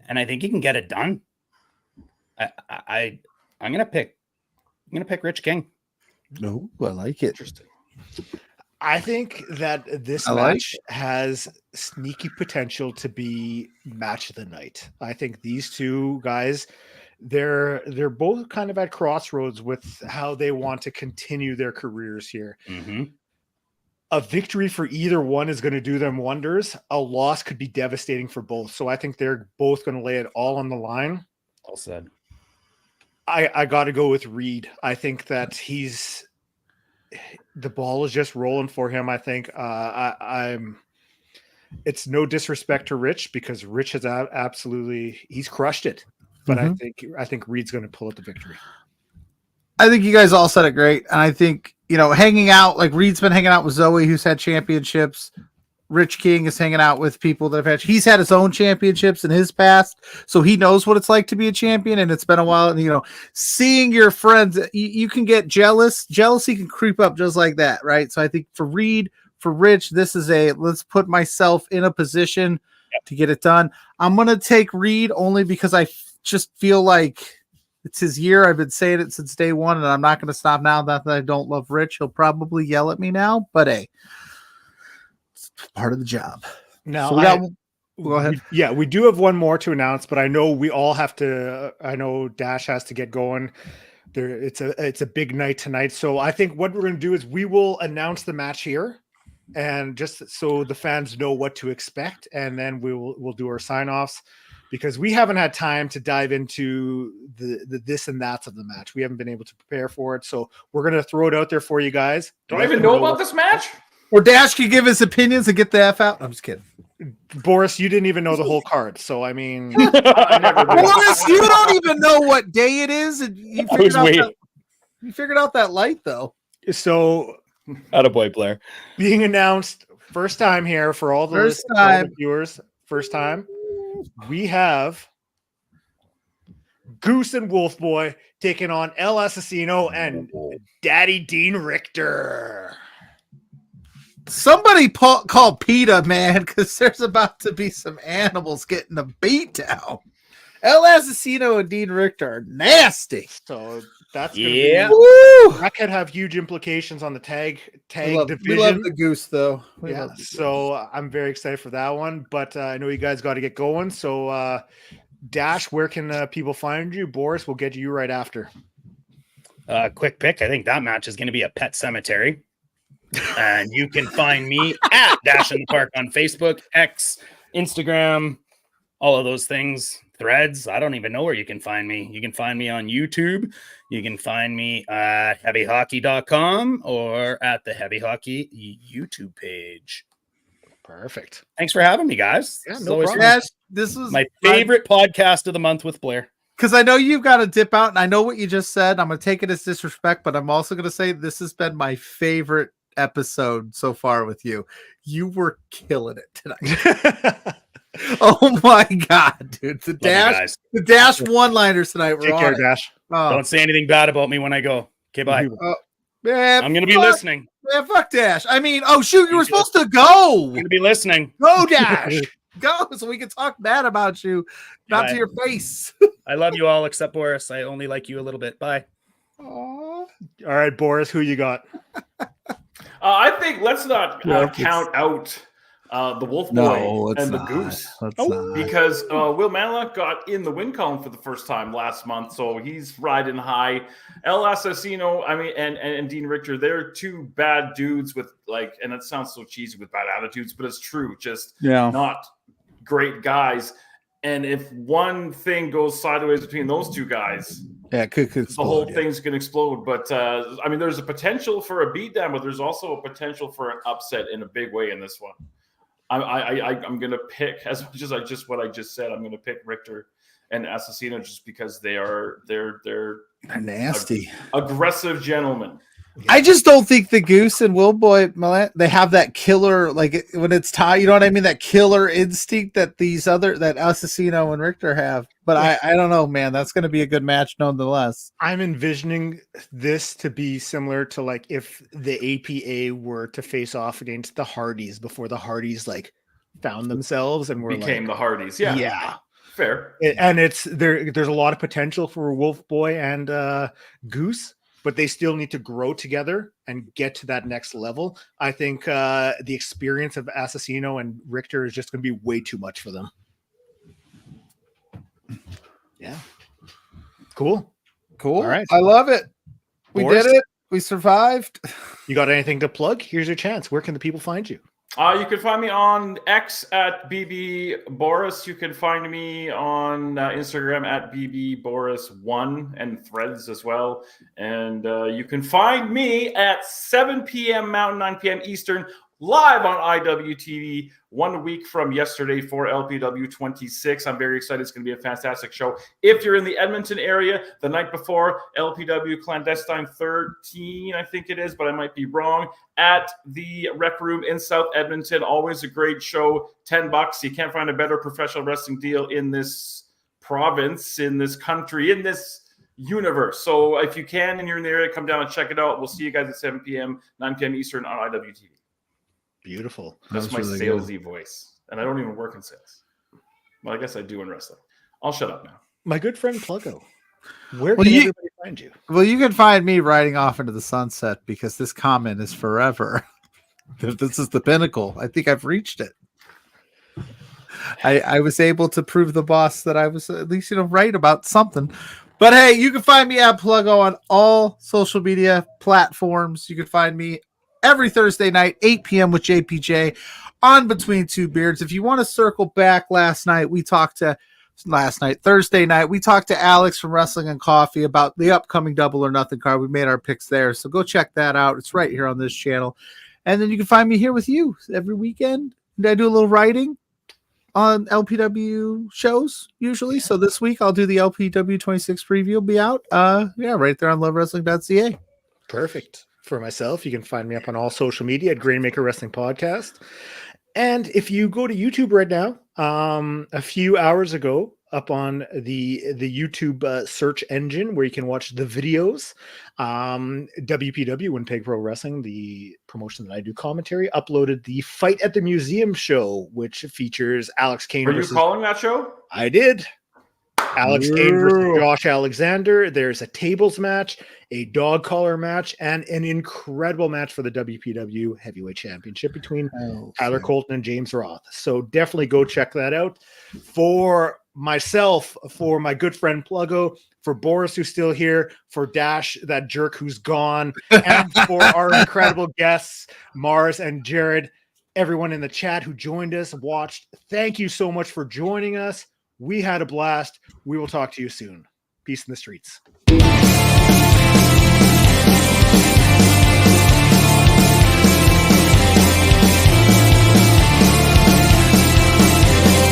and I think he can get it done. I'm gonna pick Rich King. No, I like it. Interesting. I think that this match has sneaky potential to be match of the night. I think these two guys, they're both kind of at crossroads with how they want to continue their careers here. Mm-hmm. A victory for either one is going to do them wonders. A loss could be devastating for both. So I think they're both going to lay it all on the line. Well said. I got to go with Reed. I think that the ball is just rolling for him. I think it's no disrespect to Rich, because Rich has he's crushed it. But I think Reed's going to pull out the victory. I think you guys all said it great. And I think, hanging out, like Reed's been hanging out with Zoe, who's had championships. Rich King is hanging out with people that have he's had his own championships in his past. So he knows what it's like to be a champion. And it's been a while. And, seeing your friends, you can get jealous. Jealousy can creep up just like that. Right. So I think for Reed, for Rich, this is let's put myself in a position to get it done. I'm going to take Reed only because I just feel like it's his year. I've been saying it since day one, and I'm not going to stop now. Not that I don't love Rich. He'll probably yell at me now, but hey, it's part of the job. Now, so go ahead. We do have one more to announce, but I know we all have to. I know Dash has to get going. It's a big night tonight, so I think what we're going to do is we will announce the match here, and just so the fans know what to expect, and then we'll do our sign-offs, because we haven't had time to dive into the this and that's of the match. We haven't been able to prepare for it, so we're going to throw it out there for you guys. Don't I even know about this match? Or Dash can give his opinions and get the F out. I'm just kidding. Boris, you didn't even know the whole card, so I mean, Boris, you don't even know what day it is, and you figured out that light though. So, attaboy, Blair. Being announced first time here for all the viewers. First time, we have Goose and Wolf Boy taking on El Assassino and Daddy Dean Richter. Somebody call PETA, man, because there's about to be some animals getting a beat down. El Assassino and Dean Richter are nasty. So that's that could have huge implications on the tag division. We love the Goose, though. So I'm very excited for that one. But I know you guys got to get going. So Dash, where can people find you? Boris, we'll get to you right after. Quick pick. I think that match is going to be a Pet Cemetery. And you can find me at Dash in the Park on Facebook, X, Instagram, all of those things, Threads. I don't even know where you can find me. You can find me on YouTube. You can find me at heavyhockey.com or at the Heavy Hockey YouTube page. Perfect. Thanks for having me, guys. Yeah, no problem. This was my favorite podcast of the month with Blair. Because I know you've got to dip out, and I know what you just said. I'm going to take it as disrespect, but I'm also going to say this has been my favorite episode so far with you. You were killing it tonight. Oh my god, dude. The Dash one-liners tonight were Take care, Dash. Don't say anything bad about me when I go. Okay, bye. Man, I'm gonna be listening. Man, fuck Dash. I mean, oh shoot, you were supposed to go. I'm gonna be listening. Go, Dash. Go so we can talk bad about you, not to Bye. your face. I love you all except Boris. I only like you a little bit. Bye. Aw. All right, Boris, who you got? I think let's not Yeah, count out the Wolf Boy and the Goose. Because Will Manlock got in the win column for the first time last month, so he's riding high. El Assassino, I mean, and Dean Richter, they're two bad dudes with like, and it sounds so cheesy with bad attitudes, but it's true, just not great guys. And if one thing goes sideways between those two guys, could explode, the whole thing's going to explode. But I mean, there's a potential for a beatdown, but there's also a potential for an upset in a big way in this one. I'm going to pick, as much as what I just said, I'm going to pick Richter and Assassino just because they're nasty, aggressive gentlemen. I just don't think the Goose and Will Boy, they have that killer, like when it's tied, you know what I mean? That killer instinct that that Assassino and Richter have. But I don't know, man. That's going to be a good match nonetheless. I'm envisioning this to be similar to like if the APA were to face off against the Hardys before the Hardys like found themselves and became the Hardys. Yeah. Fair. And it's there's a lot of potential for Wolf Boy and Goose, but they still need to grow together and get to that next level. I think the experience of Assassino and Richter is just going to be way too much for them. Yeah. Cool. All right. I love it. We Boris? did it. We survived. You got anything to plug? Here's your chance. Where can the people find you? You can find me on X at BB Boris. You can find me on Instagram at BB Boris1 and Threads as well. And you can find me at 7 p.m. Mountain, 9 p.m. Eastern, live on IWTV 1 week from yesterday for LPW 26. I'm very excited. It's going to be a fantastic show. If you're in the Edmonton area, the night before, LPW Clandestine 13, I think it is, but I might be wrong, at the Rec Room in South Edmonton. Always a great show. $10. You can't find a better professional wrestling deal in this province, in this country, in this universe. So if you can and you're in the area, come down and check it out. We'll see you guys at 7 p.m., 9 p.m. Eastern on IWTV. Beautiful. That's my really salesy voice. And I don't even work in sales. Well, I guess I do in wrestling. I'll shut up now. My good friend Pluggo, where can everybody find you? Well, you can find me riding off into the sunset because this comment is forever. This is the pinnacle. I think I've reached it. I was able to prove the boss that I was at least, right about something. But hey, you can find me at Pluggo on all social media platforms. You can find me every Thursday night, 8 p.m. with JPJ on Between Two Beards. If you want to circle back Thursday night, we talked to Alex from Wrestling and Coffee about the upcoming Double or Nothing card. We made our picks there. So go check that out. It's right here on this channel. And then you can find me here with you every weekend. I do a little writing on LPW shows usually. So this week I'll do the LPW 26 preview. Will be out. Right there on lovewrestling.ca. Perfect. For myself, you can find me up on all social media at Grainmaker Wrestling Podcast. And if you go to YouTube right now, a few hours ago, up on the YouTube search engine where you can watch the videos, WPW, Winnipeg Pro Wrestling, the promotion that I do commentary, uploaded the Fight at the Museum show, which features Alex Kane. Are you calling that show? I did. Alex Kane versus Josh Alexander. There's a tables match, a dog collar match, and an incredible match for the WPW Heavyweight Championship between Tyler Colton and James Roth. So definitely go check that out. For myself, for my good friend Pluggo, for Boris, who's still here, for Dash, that jerk who's gone, and for our incredible guests, Mars and Jared, everyone in the chat who joined us, watched, thank you so much for joining us. We had a blast. We will talk to you soon. Peace in the streets.